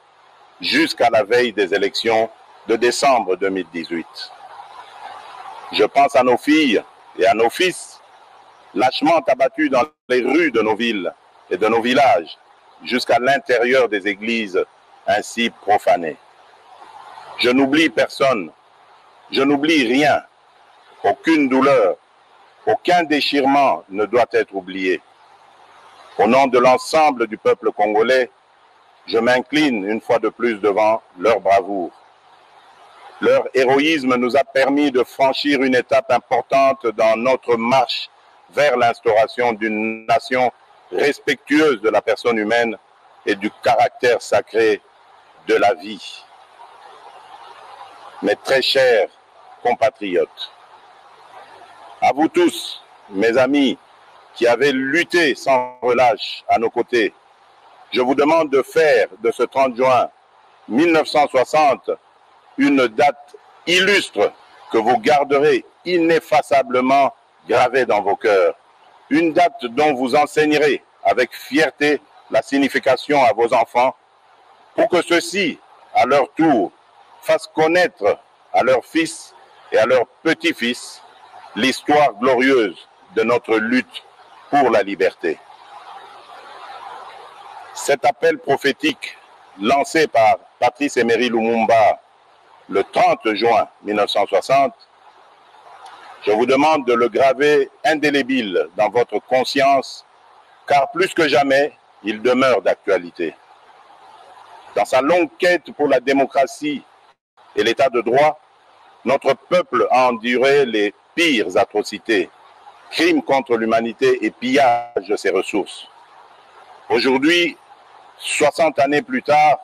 Speaker 4: jusqu'à la veille des élections de décembre 2018. Je pense à nos filles et à nos fils, lâchement abattus dans les rues de nos villes et de nos villages, jusqu'à l'intérieur des églises ainsi profanées. Je n'oublie personne, je n'oublie rien, aucune douleur, aucun déchirement ne doit être oublié. Au nom de l'ensemble du peuple congolais, je m'incline une fois de plus devant leur bravoure. Leur héroïsme nous a permis de franchir une étape importante dans notre marche vers l'instauration d'une nation respectueuse de la personne humaine et du caractère sacré de la vie. Mes très chers compatriotes, à vous tous, mes amis, qui avez lutté sans relâche à nos côtés, je vous demande de faire de ce 30 juin 1960 une date illustre que vous garderez ineffaçablement gravée dans vos cœurs. Une date dont vous enseignerez avec fierté la signification à vos enfants pour que ceux-ci, à leur tour, fassent connaître à leurs fils et à leurs petits-fils l'histoire glorieuse de notre lutte pour la liberté. Cet appel prophétique lancé par Patrice Emery Lumumba le 30 juin 1960, je vous demande de le graver indélébile dans votre conscience, car plus que jamais, il demeure d'actualité. Dans sa longue quête pour la démocratie et l'état de droit, notre peuple a enduré les pires atrocités, crimes contre l'humanité et pillage de ses ressources. Aujourd'hui, 60 années plus tard,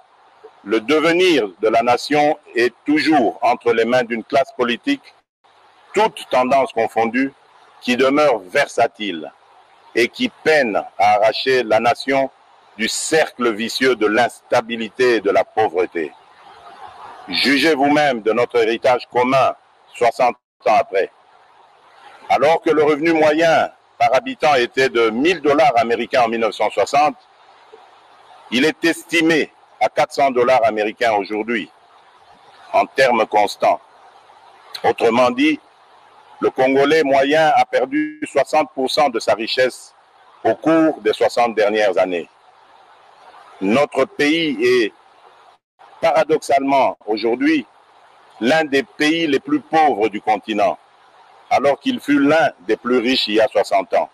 Speaker 4: le devenir de la nation est toujours entre les mains d'une classe politique, toutes tendances confondues, qui demeure versatile et qui peine à arracher la nation du cercle vicieux de l'instabilité et de la pauvreté. Jugez vous-même de notre héritage commun 60 ans après. Alors que le revenu moyen par habitant était de 1 000 $ américains en 1960, il est estimé à 400 $ américains aujourd'hui, en termes constants. Autrement dit, le Congolais moyen a perdu 60% de sa richesse au cours des 60 dernières années. Notre pays est paradoxalement aujourd'hui l'un des pays les plus pauvres du continent, alors qu'il fut l'un des plus riches il y a 60 ans.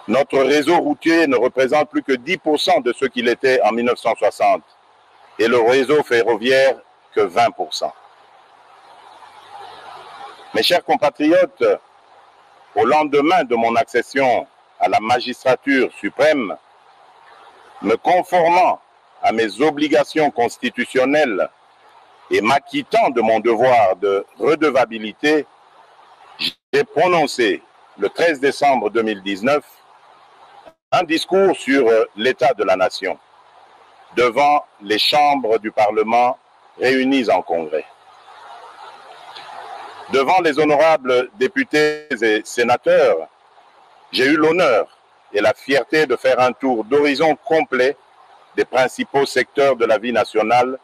Speaker 4: Notre réseau routier ne représente plus que 10% de ce qu'il était en 1960 et le réseau ferroviaire que 20%. Mes chers compatriotes, au lendemain de mon accession à la magistrature suprême, me conformant à mes obligations constitutionnelles et m'acquittant de mon devoir de redevabilité, j'ai prononcé le 13 décembre 2019 un discours sur l'état de la nation devant les chambres du Parlement réunies en congrès. Devant les honorables députés et sénateurs, j'ai eu l'honneur et la fierté de faire un tour d'horizon complet des principaux secteurs de la vie nationale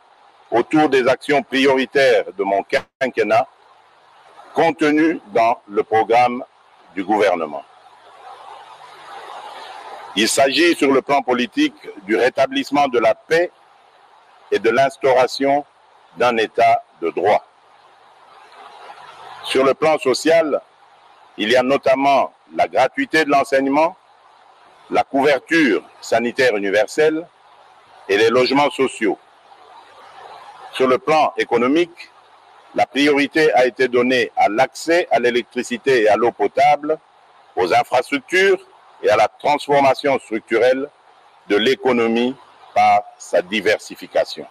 Speaker 4: autour des actions prioritaires de mon quinquennat contenues dans le programme du gouvernement. Il s'agit sur le plan politique du rétablissement de la paix et de l'instauration d'un État de droit. Sur le plan social, il y a notamment la gratuité de l'enseignement, la couverture sanitaire universelle et les logements sociaux. Sur le plan économique, la priorité a été donnée à l'accès à l'électricité et à l'eau potable, aux infrastructures et à la transformation structurelle de l'économie par sa diversification.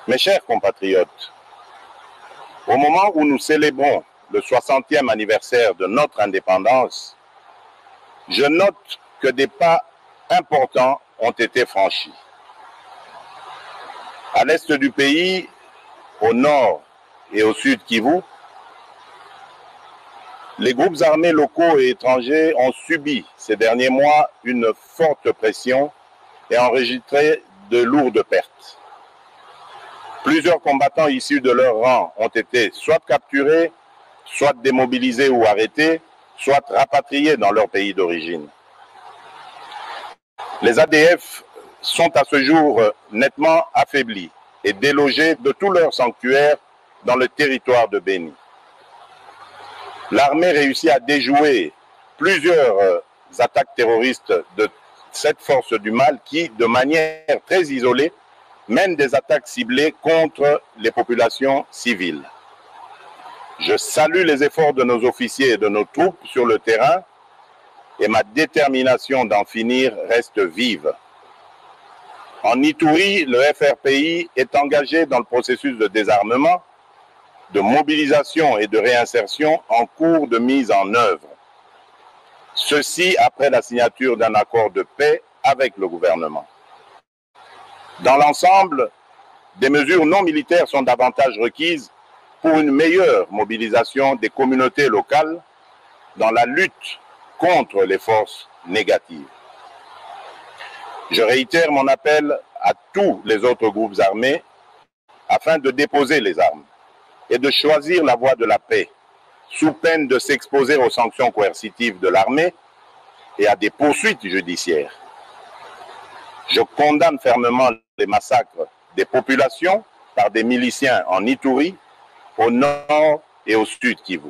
Speaker 4: Mes chers compatriotes, au moment où nous célébrons le 60e anniversaire de notre indépendance, je note que des pas importants ont été franchis. À l'est du pays, au nord et au sud Kivu, les groupes armés locaux et étrangers ont subi ces derniers mois une forte pression et enregistré de lourdes pertes. Plusieurs combattants issus de leur rang ont été soit capturés, soit démobilisés ou arrêtés, soit rapatriés dans leur pays d'origine. Les ADF sont à ce jour nettement affaiblis et délogés de tous leurs sanctuaires dans le territoire de Béni. L'armée réussit à déjouer plusieurs attaques terroristes de cette force du mal qui, de manière très isolée, mène des attaques ciblées contre les populations civiles. Je salue les efforts de nos officiers et de nos troupes sur le terrain et ma détermination d'en finir reste vive. En Ituri, le FRPI est engagé dans le processus de désarmement, de mobilisation et de réinsertion en cours de mise en œuvre. Ceci après la signature d'un accord de paix avec le gouvernement. Dans l'ensemble, des mesures non militaires sont davantage requises pour une meilleure mobilisation des communautés locales dans la lutte contre les forces négatives. Je réitère mon appel à tous les autres groupes armés afin de déposer les armes et de choisir la voie de la paix, sous peine de s'exposer aux sanctions coercitives de l'armée et à des poursuites judiciaires. Je condamne fermement les massacres des populations par des miliciens en Ituri, au nord et au sud Kivu.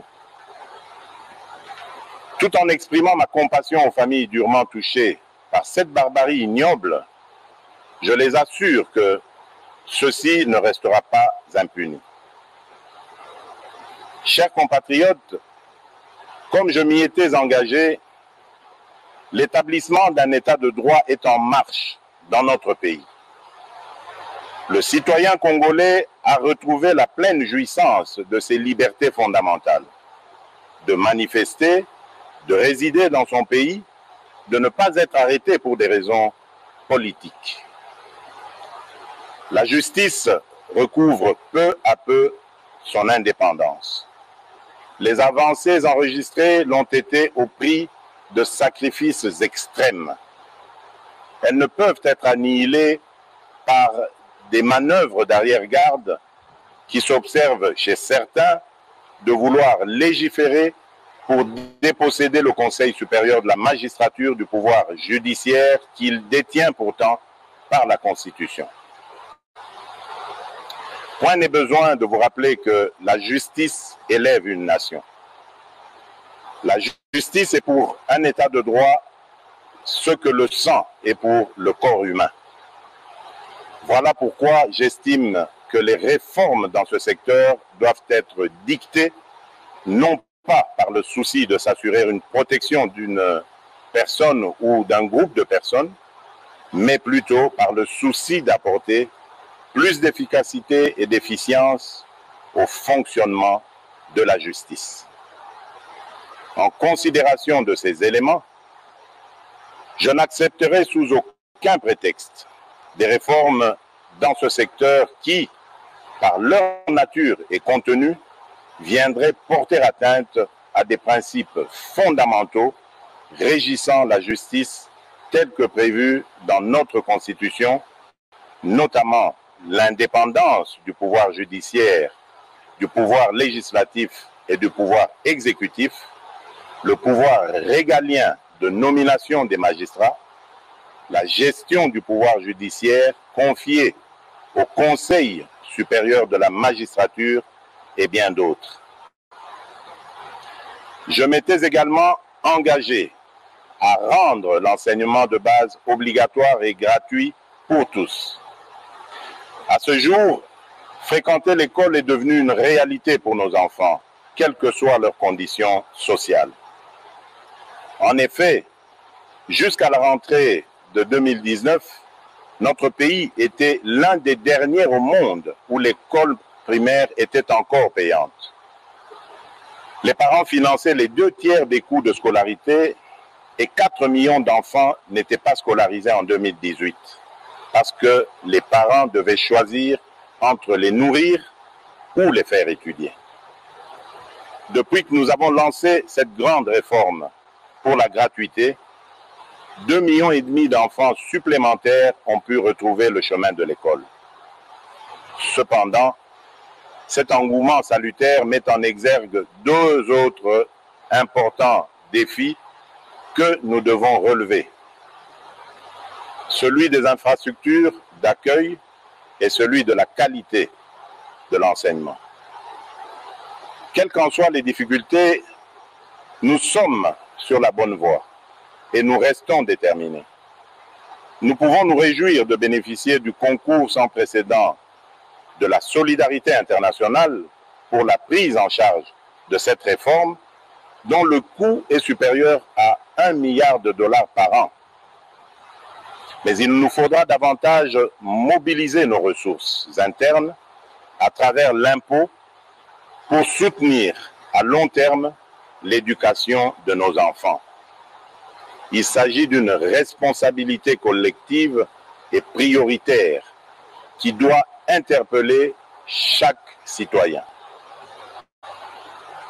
Speaker 4: Tout en exprimant ma compassion aux familles durement touchées par cette barbarie ignoble, je les assure que ceci ne restera pas impuni. Chers compatriotes, comme je m'y étais engagé, l'établissement d'un État de droit est en marche dans notre pays. Le citoyen congolais a retrouvé la pleine jouissance de ses libertés fondamentales, de manifester, de résider dans son pays, de ne pas être arrêté pour des raisons politiques. La justice recouvre peu à peu son indépendance. Les avancées enregistrées l'ont été au prix de sacrifices extrêmes. Elles ne peuvent être annihilées par des manœuvres d'arrière-garde qui s'observent chez certains de vouloir légiférer pour déposséder le Conseil supérieur de la magistrature du pouvoir judiciaire qu'il détient pourtant par la Constitution. Point n'est besoin de vous rappeler que la justice élève une nation. La justice est pour un État de droit ce que le sang est pour le corps humain. Voilà pourquoi j'estime que les réformes dans ce secteur doivent être dictées non pas par le souci de s'assurer une protection d'une personne ou d'un groupe de personnes, mais plutôt par le souci d'apporter plus d'efficacité et d'efficience au fonctionnement de la justice. En considération de ces éléments, je n'accepterai sous aucun prétexte des réformes dans ce secteur qui, par leur nature et contenu, viendraient porter atteinte à des principes fondamentaux régissant la justice telle que prévue dans notre Constitution, notamment l'indépendance du pouvoir judiciaire, du pouvoir législatif et du pouvoir exécutif, le pouvoir régalien de nomination des magistrats, la gestion du pouvoir judiciaire confiée au Conseil supérieur de la magistrature et bien d'autres. Je m'étais également engagé à rendre l'enseignement de base obligatoire et gratuit pour tous. À ce jour, fréquenter l'école est devenu une réalité pour nos enfants, quelles que soient leurs conditions sociales. En effet, jusqu'à la rentrée de 2019, notre pays était l'un des derniers au monde où l'école primaire était encore payante. Les parents finançaient les 2/3 des coûts de scolarité et 4 millions d'enfants n'étaient pas scolarisés en 2018 parce que les parents devaient choisir entre les nourrir ou les faire étudier. Depuis que nous avons lancé cette grande réforme pour la gratuité, 2,5 millions d'enfants supplémentaires ont pu retrouver le chemin de l'école. Cependant, cet engouement salutaire met en exergue 2 autres importants défis que nous devons relever. Celui des infrastructures d'accueil et celui de la qualité de l'enseignement. Quelles qu'en soient les difficultés, nous sommes sur la bonne voie et nous restons déterminés. Nous pouvons nous réjouir de bénéficier du concours sans précédent de la solidarité internationale pour la prise en charge de cette réforme dont le coût est supérieur à $1 milliard par an. Mais il nous faudra davantage mobiliser nos ressources internes à travers l'impôt pour soutenir à long terme l'éducation de nos enfants. Il s'agit d'une responsabilité collective et prioritaire qui doit interpeller chaque citoyen.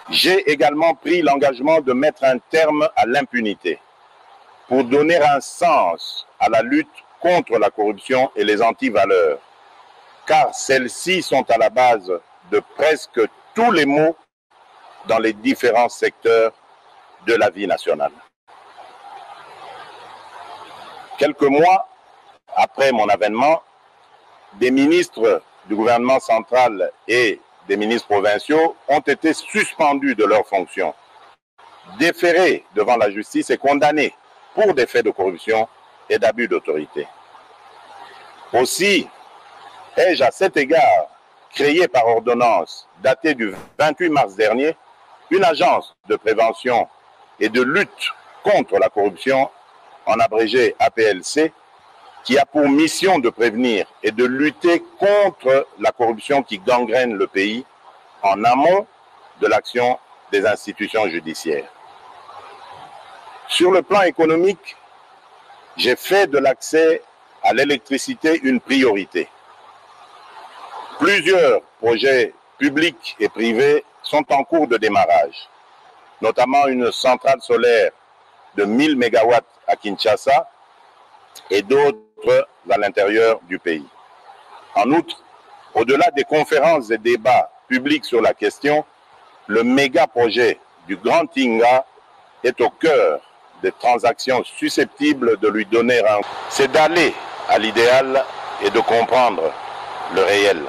Speaker 4: J'ai également pris l'engagement de mettre un terme à l'impunité pour donner un sens à la lutte contre la corruption et les antivaleurs, car celles-ci sont à la base de presque tous les maux dans les différents secteurs de la vie nationale. Quelques mois après mon avènement, des ministres du gouvernement central et des ministres provinciaux ont été suspendus de leurs fonctions, déférés devant la justice et condamnés pour des faits de corruption et d'abus d'autorité. Aussi, ai-je à cet égard créé par ordonnance datée du 28 mars dernier une agence de prévention et de lutte contre la corruption, en abrégé APLC, qui a pour mission de prévenir et de lutter contre la corruption qui gangrène le pays en amont de l'action des institutions judiciaires. Sur le plan économique, j'ai fait de l'accès à l'électricité une priorité. Plusieurs projets publics et privés sont en cours de démarrage, notamment une centrale solaire de 1000 MW à Kinshasa et d'autres à l'intérieur du pays. En outre, au-delà des conférences et débats publics sur la question, le méga projet du Grand Tinga est au cœur des transactions susceptibles de lui donner un... C'est d'aller à l'idéal et de comprendre le réel.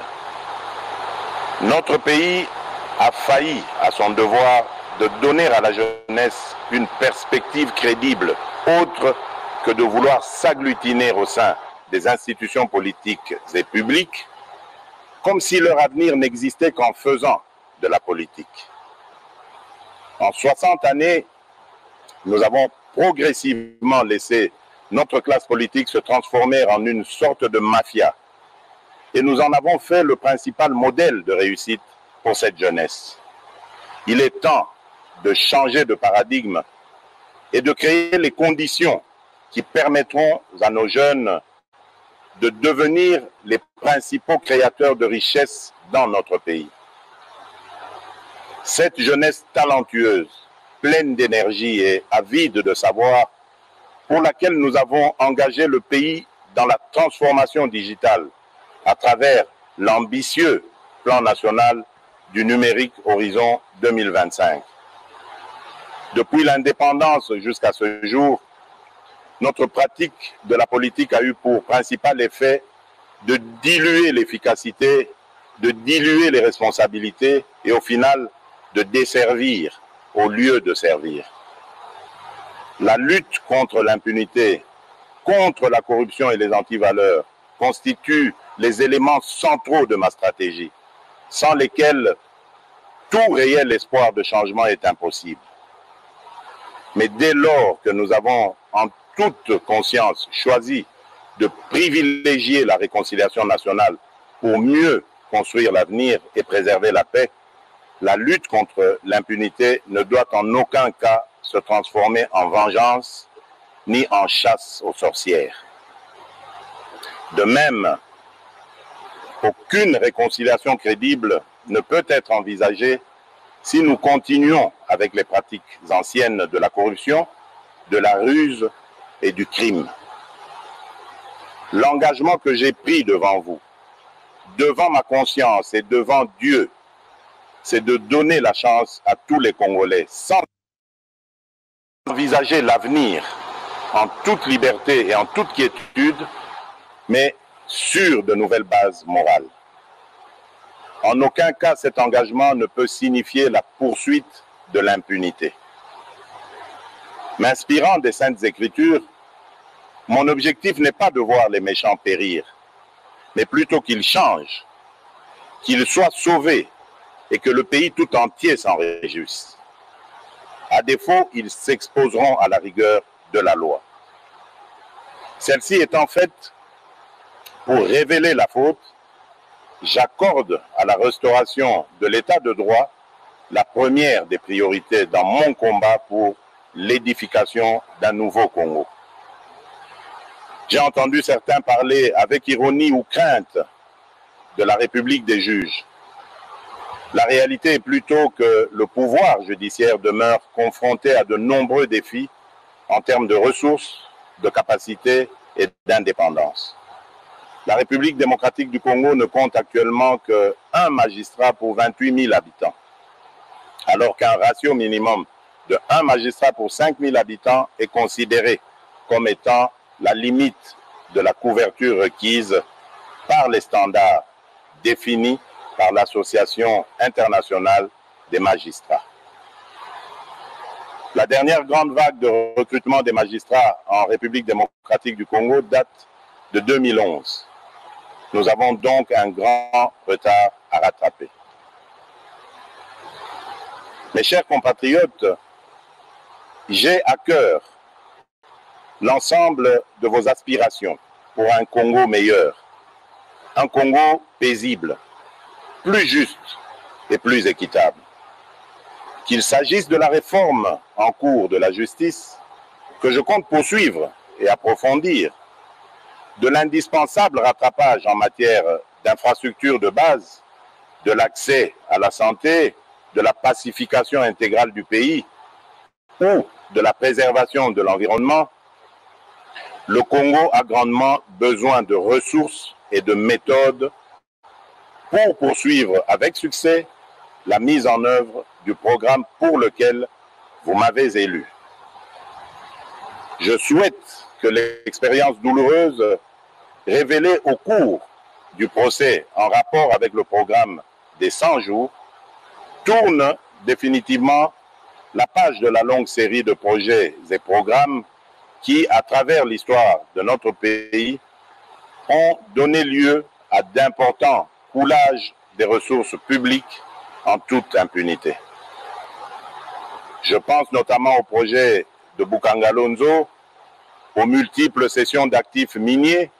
Speaker 4: Notre pays a failli à son devoir de donner à la jeunesse une perspective crédible, autre que de vouloir s'agglutiner au sein des institutions politiques et publiques, comme si leur avenir n'existait qu'en faisant de la politique. En 60 années, nous avons progressivement laissé notre classe politique se transformer en une sorte de mafia, et nous en avons fait le principal modèle de réussite pour cette jeunesse. Il est temps de changer de paradigme et de créer les conditions qui permettront à nos jeunes de devenir les principaux créateurs de richesses dans notre pays. Cette jeunesse talentueuse, pleine d'énergie et avide de savoir, pour laquelle nous avons engagé le pays dans la transformation digitale à travers l'ambitieux plan national du numérique Horizon 2025. Depuis l'indépendance jusqu'à ce jour, notre pratique de la politique a eu pour principal effet de diluer l'efficacité, de diluer les responsabilités et au final de desservir au lieu de servir. La lutte contre l'impunité, contre la corruption et les antivaleurs constitue les éléments centraux de ma stratégie, sans lesquels tout réel espoir de changement est impossible. Mais dès lors que nous avons en toute conscience choisi de privilégier la réconciliation nationale pour mieux construire l'avenir et préserver la paix, la lutte contre l'impunité ne doit en aucun cas se transformer en vengeance ni en chasse aux sorcières. De même, aucune réconciliation crédible ne peut être envisagée si nous continuons avec les pratiques anciennes de la corruption, de la ruse et du crime. L'engagement que j'ai pris devant vous, devant ma conscience et devant Dieu, c'est de donner la chance à tous les Congolais sans envisager l'avenir en toute liberté et en toute quiétude, mais sur de nouvelles bases morales. En aucun cas, cet engagement ne peut signifier la poursuite de l'impunité. M'inspirant des Saintes Écritures, mon objectif n'est pas de voir les méchants périr, mais plutôt qu'ils changent, qu'ils soient sauvés et que le pays tout entier s'en réjouisse. À défaut, ils s'exposeront à la rigueur de la loi. Celle-ci étant faite pour révéler la faute, j'accorde à la restauration de l'état de droit la première des priorités dans mon combat pour l'édification d'un nouveau Congo. J'ai entendu certains parler avec ironie ou crainte de la République des juges. La réalité est plutôt que le pouvoir judiciaire demeure confronté à de nombreux défis en termes de ressources, de capacités et d'indépendance. La République démocratique du Congo ne compte actuellement qu'un magistrat pour 28 000 habitants, alors qu'un ratio minimum de 1 magistrat pour 5 000 habitants est considéré comme étant la limite de la couverture requise par les standards définis par l'Association internationale des magistrats. La dernière grande vague de recrutement des magistrats en République démocratique du Congo date de 2011. Nous avons donc un grand retard à rattraper. Mes chers compatriotes, j'ai à cœur l'ensemble de vos aspirations pour un Congo meilleur, un Congo paisible, plus juste et plus équitable. Qu'il s'agisse de la réforme en cours de la justice, que je compte poursuivre et approfondir, de l'indispensable rattrapage en matière d'infrastructures de base, de l'accès à la santé, de la pacification intégrale du pays ou de la préservation de l'environnement, le Congo a grandement besoin de ressources et de méthodes pour poursuivre avec succès la mise en œuvre du programme pour lequel vous m'avez élu. Je souhaite que l'expérience douloureuse révélée au cours du procès en rapport avec le programme des 100 jours tourne définitivement la page de la longue série de projets et programmes qui, à travers l'histoire de notre pays, ont donné lieu à d'importants coulages des ressources publiques en toute impunité. Je pense notamment au projet de Bukangalonzo, aux multiples cessions d'actifs miniers,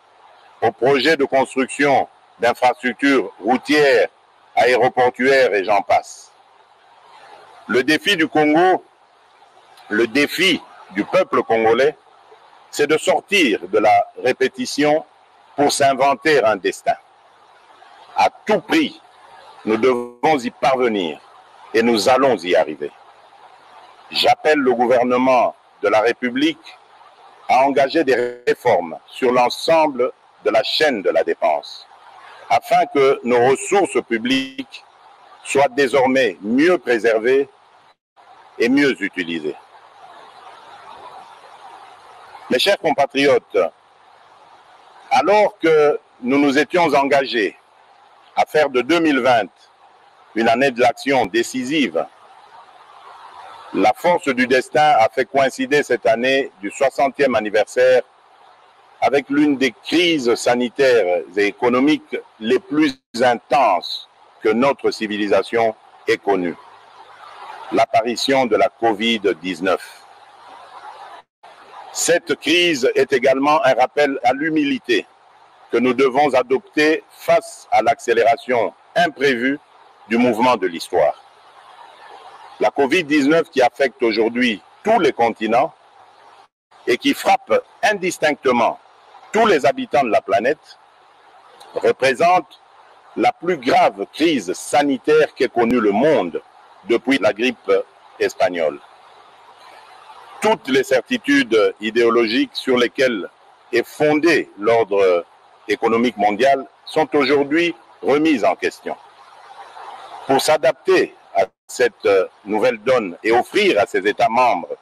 Speaker 4: au projet de construction d'infrastructures routières, aéroportuaires et j'en passe. Le défi du Congo, le défi du peuple congolais, c'est de sortir de la répétition pour s'inventer un destin. À tout prix, nous devons y parvenir et nous allons y arriver. J'appelle le gouvernement de la République à engager des réformes sur l'ensemble de la chaîne de la dépense, afin que nos ressources publiques soient désormais mieux préservées et mieux utilisées. Mes chers compatriotes, alors que nous nous étions engagés à faire de 2020 une année de l'action décisive, la force du destin a fait coïncider cette année du 60e anniversaire avec l'une des crises sanitaires et économiques les plus intenses que notre civilisation ait connues, l'apparition de la Covid-19. Cette crise est également un rappel à l'humilité que nous devons adopter face à l'accélération imprévue du mouvement de l'histoire. La Covid-19 qui affecte aujourd'hui tous les continents et qui frappe indistinctement tous les habitants de la planète représente la plus grave crise sanitaire qu'ait connue le monde depuis la grippe espagnole. Toutes les certitudes idéologiques sur lesquelles est fondé l'ordre économique mondial sont aujourd'hui remises en question. Pour s'adapter à cette nouvelle donne et offrir à ses États membres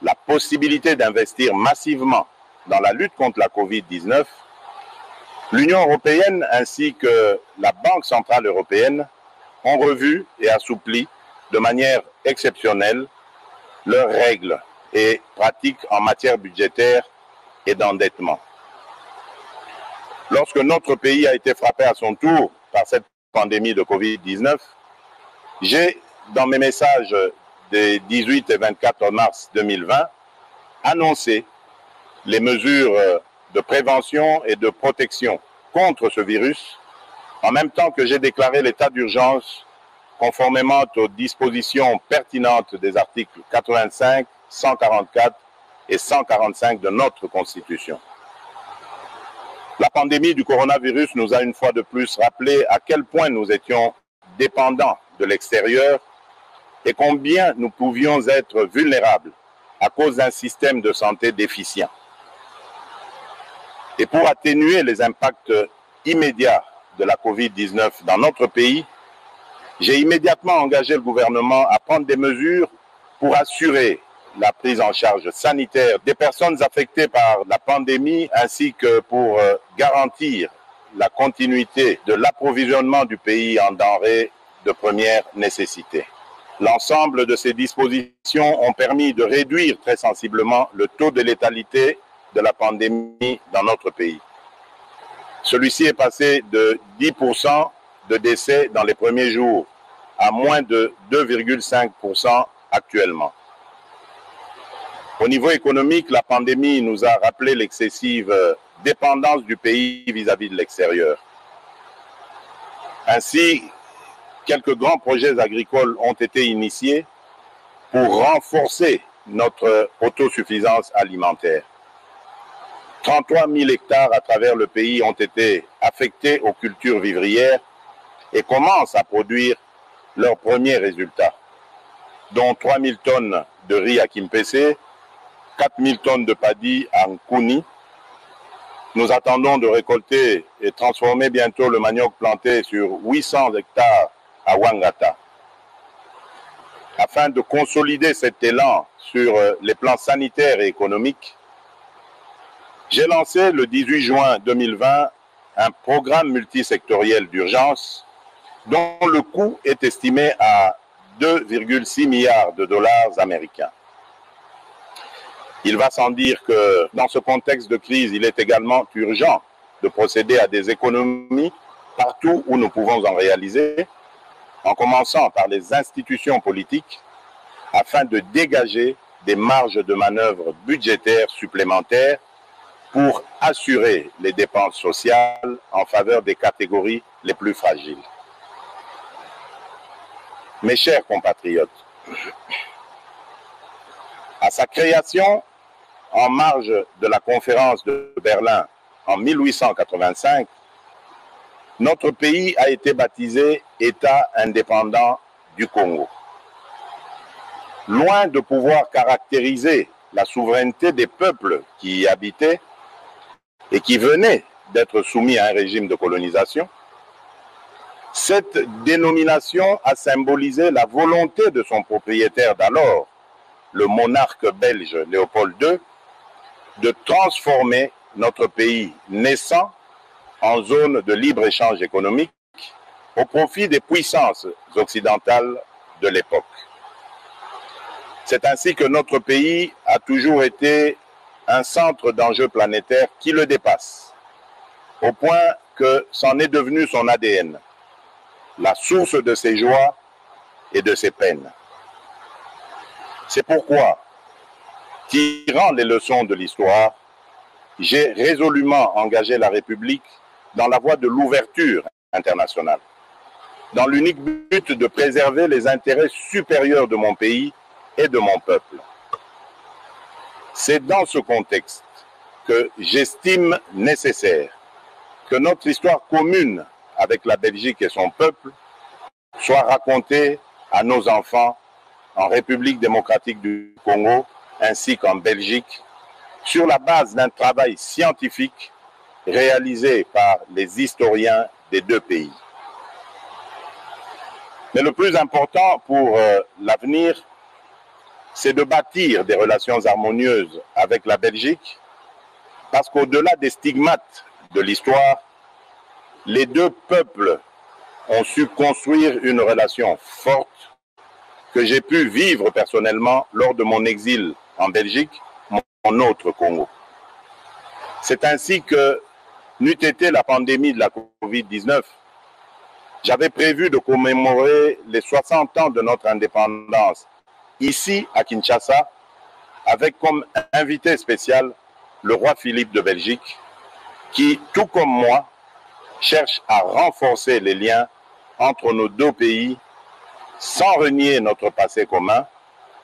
Speaker 4: la possibilité d'investir massivement dans la lutte contre la Covid-19, l'Union européenne ainsi que la Banque centrale européenne ont revu et assoupli de manière exceptionnelle leurs règles et pratiques en matière budgétaire et d'endettement. Lorsque notre pays a été frappé à son tour par cette pandémie de Covid-19, j'ai, dans mes messages des 18 et 24 mars 2020, annoncé les mesures de prévention et de protection contre ce virus, en même temps que j'ai déclaré l'état d'urgence conformément aux dispositions pertinentes des articles 85, 144 et 145 de notre Constitution. La pandémie du coronavirus nous a une fois de plus rappelé à quel point nous étions dépendants de l'extérieur et combien nous pouvions être vulnérables à cause d'un système de santé déficient. Et pour atténuer les impacts immédiats de la Covid-19 dans notre pays, j'ai immédiatement engagé le gouvernement à prendre des mesures pour assurer la prise en charge sanitaire des personnes affectées par la pandémie ainsi que pour garantir la continuité de l'approvisionnement du pays en denrées de première nécessité. L'ensemble de ces dispositions ont permis de réduire très sensiblement le taux de létalité de la pandémie dans notre pays. Celui-ci est passé de 10% de décès dans les premiers jours à moins de 2,5% actuellement. Au niveau économique, la pandémie nous a rappelé l'excessive dépendance du pays vis-à-vis de l'extérieur. Ainsi, quelques grands projets agricoles ont été initiés pour renforcer notre autosuffisance alimentaire. 33 000 hectares à travers le pays ont été affectés aux cultures vivrières et commencent à produire leurs premiers résultats, dont 3 000 tonnes de riz à Kimpese, 4 000 tonnes de paddy à Nkuni. Nous attendons de récolter et transformer bientôt le manioc planté sur 800 hectares à Wangata. Afin de consolider cet élan sur les plans sanitaires et économiques, j'ai lancé le 18 juin 2020 un programme multisectoriel d'urgence dont le coût est estimé à 2,6 milliards de dollars américains. Il va sans dire que dans ce contexte de crise, il est également urgent de procéder à des économies partout où nous pouvons en réaliser, en commençant par les institutions politiques, afin de dégager des marges de manœuvre budgétaires supplémentaires pour assurer les dépenses sociales en faveur des catégories les plus fragiles. Mes chers compatriotes, à sa création, en marge de la conférence de Berlin en 1885, notre pays a été baptisé État indépendant du Congo. Loin de pouvoir caractériser la souveraineté des peuples qui y habitaient et qui venaient d'être soumis à un régime de colonisation, cette dénomination a symbolisé la volonté de son propriétaire d'alors, le monarque belge Léopold II, de transformer notre pays naissant en zone de libre-échange économique au profit des puissances occidentales de l'époque. C'est ainsi que notre pays a toujours été un centre d'enjeux planétaires qui le dépasse, au point que c'en est devenu son ADN, la source de ses joies et de ses peines. C'est pourquoi, tirant les leçons de l'histoire, j'ai résolument engagé la République dans la voie de l'ouverture internationale, dans l'unique but de préserver les intérêts supérieurs de mon pays et de mon peuple. C'est dans ce contexte que j'estime nécessaire que notre histoire commune avec la Belgique et son peuple soit racontée à nos enfants en République démocratique du Congo ainsi qu'en Belgique sur la base d'un travail scientifique réalisé par les historiens des deux pays. Mais le plus important pour l'avenir, c'est de bâtir des relations harmonieuses avec la Belgique, parce qu'au-delà des stigmates de l'histoire, les deux peuples ont su construire une relation forte que j'ai pu vivre personnellement lors de mon exil en Belgique, mon autre Congo. C'est ainsi que, n'eût été la pandémie de la Covid-19, j'avais prévu de commémorer les 60 ans de notre indépendance ici à Kinshasa, avec comme invité spécial le roi Philippe de Belgique, qui, tout comme moi, cherche à renforcer les liens entre nos deux pays sans renier notre passé commun,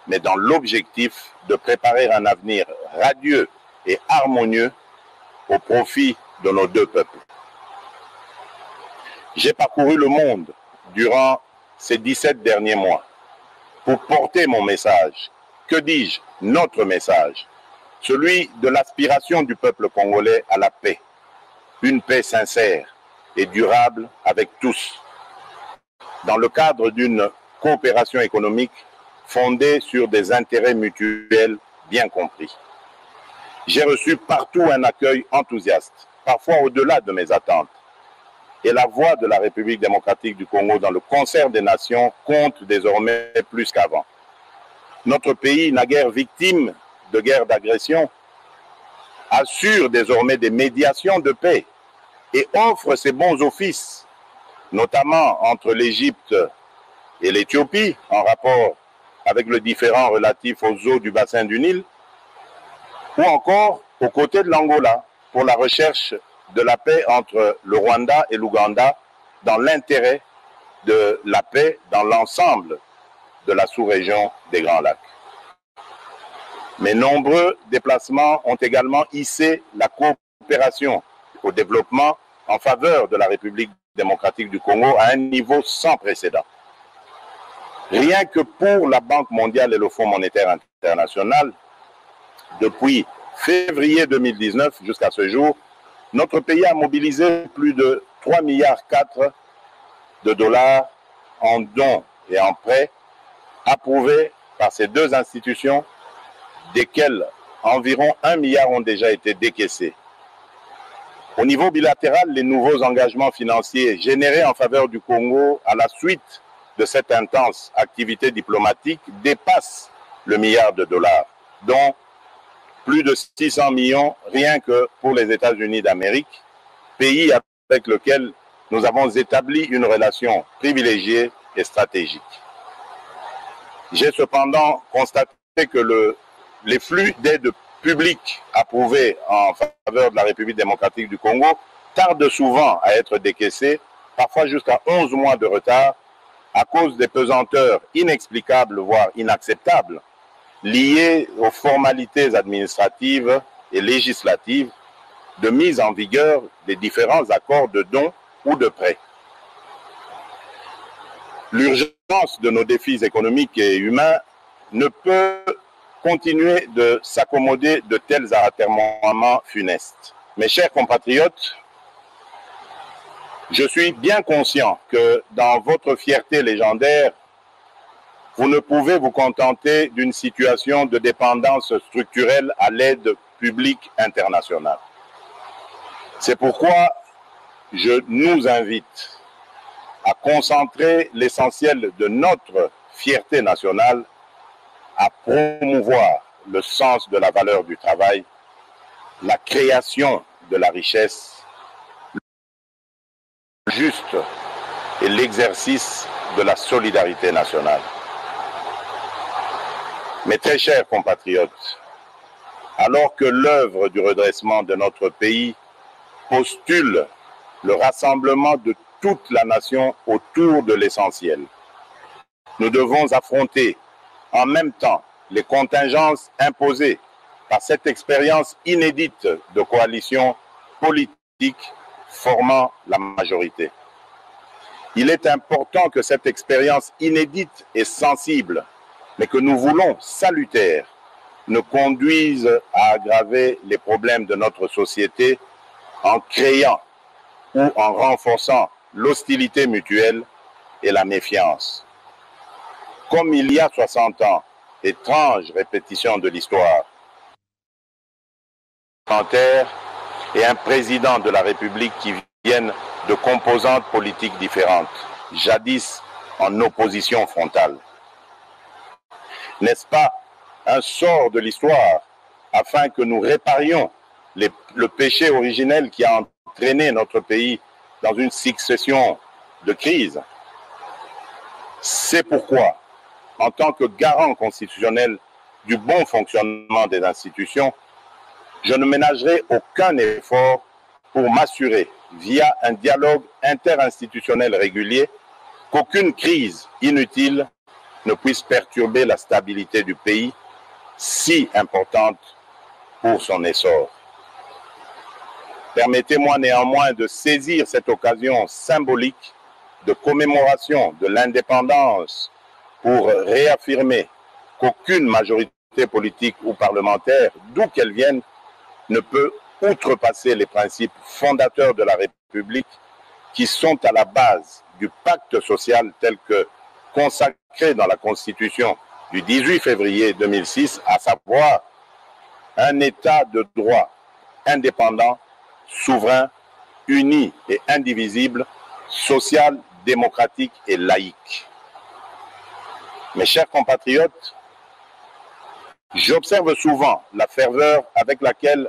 Speaker 4: mais dans l'objectif de préparer un avenir radieux et harmonieux au profit de nos deux peuples. J'ai parcouru le monde durant ces 17 derniers mois pour porter mon message, que dis-je, notre message, celui de l'aspiration du peuple congolais à la paix, une paix sincère et durable avec tous, dans le cadre d'une coopération économique fondée sur des intérêts mutuels bien compris. J'ai reçu partout un accueil enthousiaste, parfois au-delà de mes attentes. Et la voix de la République démocratique du Congo dans le concert des nations compte désormais plus qu'avant. Notre pays, naguère victime de guerres d'agression, assure désormais des médiations de paix et offre ses bons offices, notamment entre l'Égypte et l'Éthiopie, en rapport avec le différend relatif aux eaux du bassin du Nil, ou encore aux côtés de l'Angola pour la recherche de la paix entre le Rwanda et l'Ouganda dans l'intérêt de la paix dans l'ensemble de la sous-région des Grands Lacs. Mais nombreux déplacements ont également hissé la coopération au développement en faveur de la République démocratique du Congo à un niveau sans précédent. Rien que pour la Banque mondiale et le Fonds monétaire international, depuis février 2019 jusqu'à ce jour, notre pays a mobilisé plus de 3,4 milliards de dollars en dons et en prêts approuvés par ces deux institutions, desquels environ 1 milliard ont déjà été décaissés. Au niveau bilatéral, les nouveaux engagements financiers générés en faveur du Congo à la suite de cette intense activité diplomatique dépassent le milliard de dollars, dont plus de 600 millions rien que pour les États-Unis d'Amérique, pays avec lequel nous avons établi une relation privilégiée et stratégique. J'ai cependant constaté que les flux d'aide publique approuvés en faveur de la République démocratique du Congo tardent souvent à être décaissés, parfois jusqu'à 11 mois de retard, à cause des pesanteurs inexplicables, voire inacceptables, liées aux formalités administratives et législatives de mise en vigueur des différents accords de dons ou de prêts. L'urgence de nos défis économiques et humains ne peut continuer de s'accommoder de tels atermoiements funestes. Mes chers compatriotes, je suis bien conscient que dans votre fierté légendaire, vous ne pouvez vous contenter d'une situation de dépendance structurelle à l'aide publique internationale. C'est pourquoi je nous invite à concentrer l'essentiel de notre fierté nationale à promouvoir le sens de la valeur du travail, la création de la richesse, le juste et l'exercice de la solidarité nationale. Mes très chers compatriotes, alors que l'œuvre du redressement de notre pays postule le rassemblement de toute la nation autour de l'essentiel, nous devons affronter en même temps les contingences imposées par cette expérience inédite de coalition politique formant la majorité. Il est important que cette expérience inédite et sensible, mais que nous voulons salutaire, ne conduise à aggraver les problèmes de notre société en créant ou en renforçant l'hostilité mutuelle et la méfiance. Comme il y a 60 ans, étrange répétition de l'histoire, et un président de la République qui viennent de composantes politiques différentes, jadis en opposition frontale. N'est-ce pas un sort de l'histoire afin que nous réparions le péché originel qui a entraîné notre pays dans une succession de crises? C'est pourquoi, en tant que garant constitutionnel du bon fonctionnement des institutions, je ne ménagerai aucun effort pour m'assurer, via un dialogue interinstitutionnel régulier, qu'aucune crise inutile ne puisse perturber la stabilité du pays, si importante pour son essor. Permettez-moi néanmoins de saisir cette occasion symbolique de commémoration de l'indépendance pour réaffirmer qu'aucune majorité politique ou parlementaire, d'où qu'elle vienne, ne peut outrepasser les principes fondateurs de la République qui sont à la base du pacte social tel que consacré dans la Constitution du 18 février 2006, à savoir un État de droit indépendant, souverain, uni et indivisible, social, démocratique et laïque. Mes chers compatriotes, j'observe souvent la ferveur avec laquelle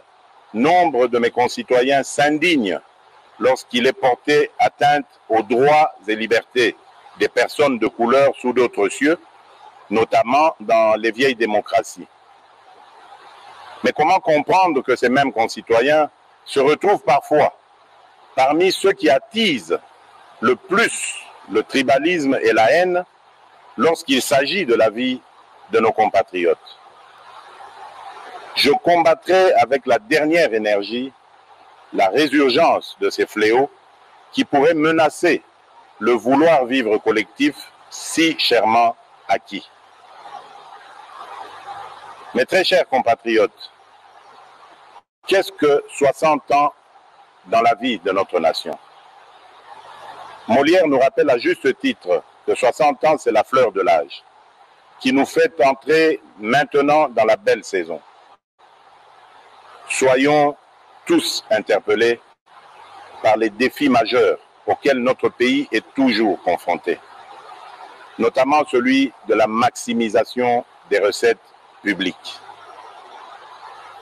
Speaker 4: nombre de mes concitoyens s'indignent lorsqu'il est porté atteinte aux droits et libertés des personnes de couleur sous d'autres cieux, notamment dans les vieilles démocraties. Mais comment comprendre que ces mêmes concitoyens se retrouvent parfois parmi ceux qui attisent le plus le tribalisme et la haine lorsqu'il s'agit de la vie de nos compatriotes? Je combattrai avec la dernière énergie la résurgence de ces fléaux qui pourraient menacer le vouloir vivre collectif si chèrement acquis. Mes très chers compatriotes, qu'est-ce que 60 ans dans la vie de notre nation? Molière nous rappelle à juste titre que 60 ans, c'est la fleur de l'âge, qui nous fait entrer maintenant dans la belle saison. Soyons tous interpellés par les défis majeurs auxquels notre pays est toujours confronté, notamment celui de la maximisation des recettes publiques.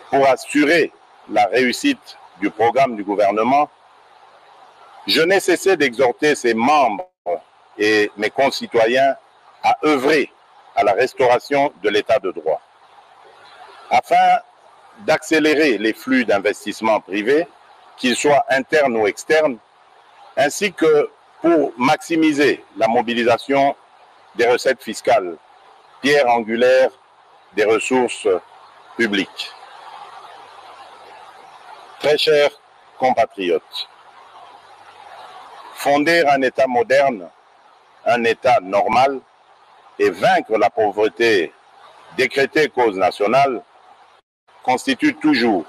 Speaker 4: Pour assurer la réussite du programme du gouvernement, je n'ai cessé d'exhorter ses membres et mes concitoyens à œuvrer à la restauration de l'état de droit, afin d'accélérer les flux d'investissement privés, qu'ils soient internes ou externes, ainsi que pour maximiser la mobilisation des recettes fiscales, pierre angulaire des ressources publiques. Très chers compatriotes, fonder un État moderne, un État normal, et vaincre la pauvreté décrétée cause nationale constitue toujours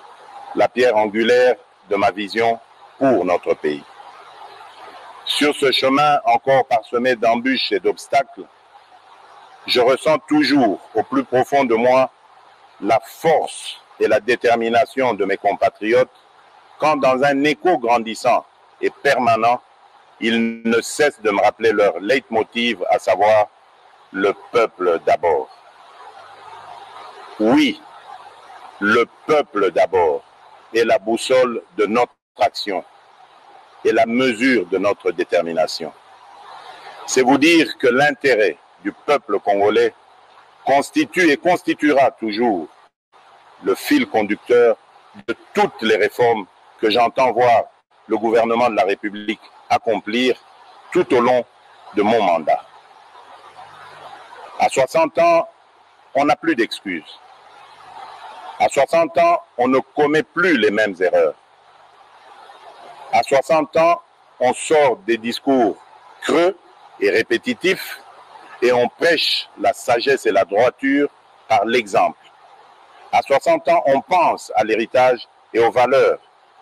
Speaker 4: la pierre angulaire de ma vision pour notre pays. Sur ce chemin encore parsemé d'embûches et d'obstacles, je ressens toujours au plus profond de moi la force et la détermination de mes compatriotes quand, dans un écho grandissant et permanent, ils ne cessent de me rappeler leur leitmotiv, à savoir le peuple d'abord. Oui, le peuple d'abord est la boussole de notre action et la mesure de notre détermination. C'est vous dire que l'intérêt du peuple congolais constitue et constituera toujours le fil conducteur de toutes les réformes que j'entends voir le gouvernement de la République accomplir tout au long de mon mandat. À 60 ans, on n'a plus d'excuses. À 60 ans, on ne commet plus les mêmes erreurs. À 60 ans, on sort des discours creux et répétitifs et on prêche la sagesse et la droiture par l'exemple. À 60 ans, on pense à l'héritage et aux valeurs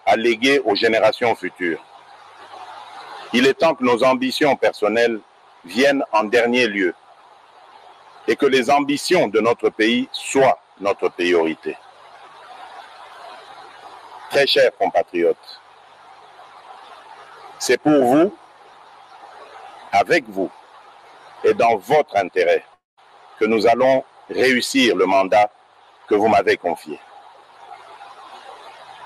Speaker 4: à léguer aux générations futures. Il est temps que nos ambitions personnelles viennent en dernier lieu et que les ambitions de notre pays soient notre priorité. Très chers compatriotes, c'est pour vous, avec vous et dans votre intérêt que nous allons réussir le mandat que vous m'avez confié.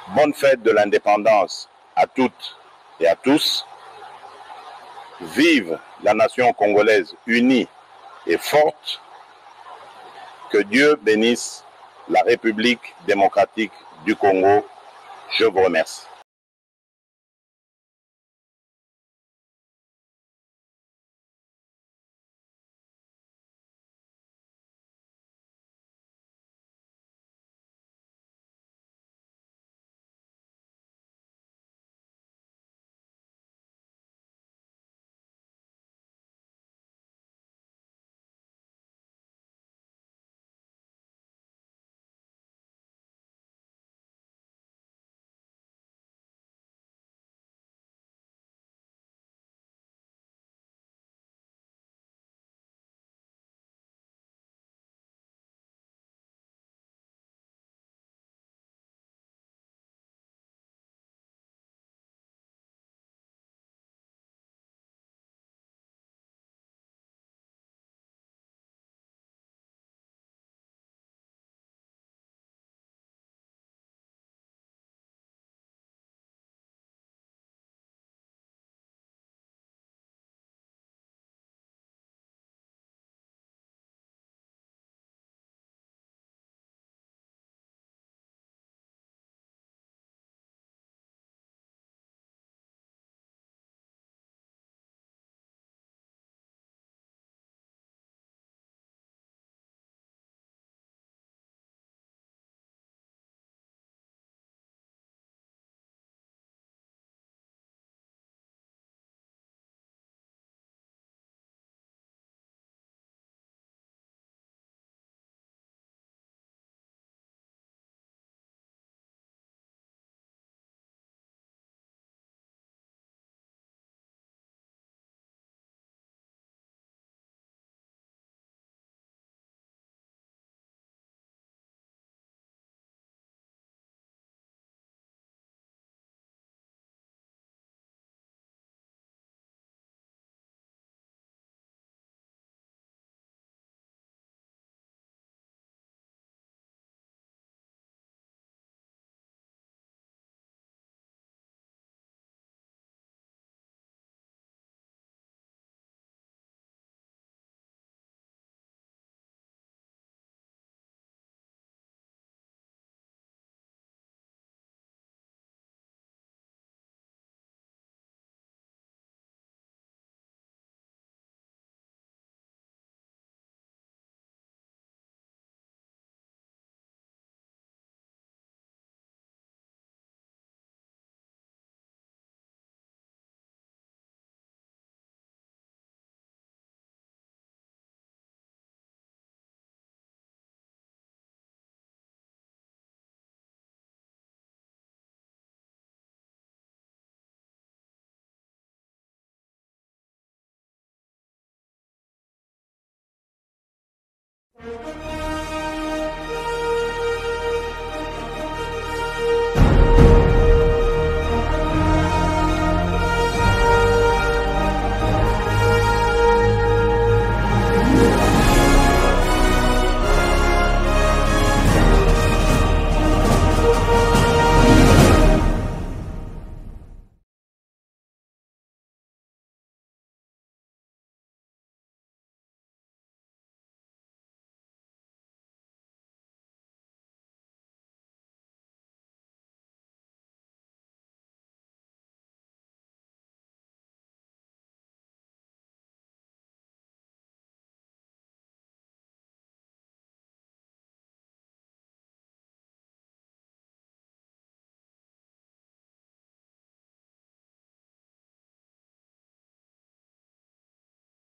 Speaker 4: Bonne fête de l'indépendance à toutes et à tous. Vive la nation congolaise unie et forte. Que Dieu bénisse la République démocratique du Congo. Je vous remercie.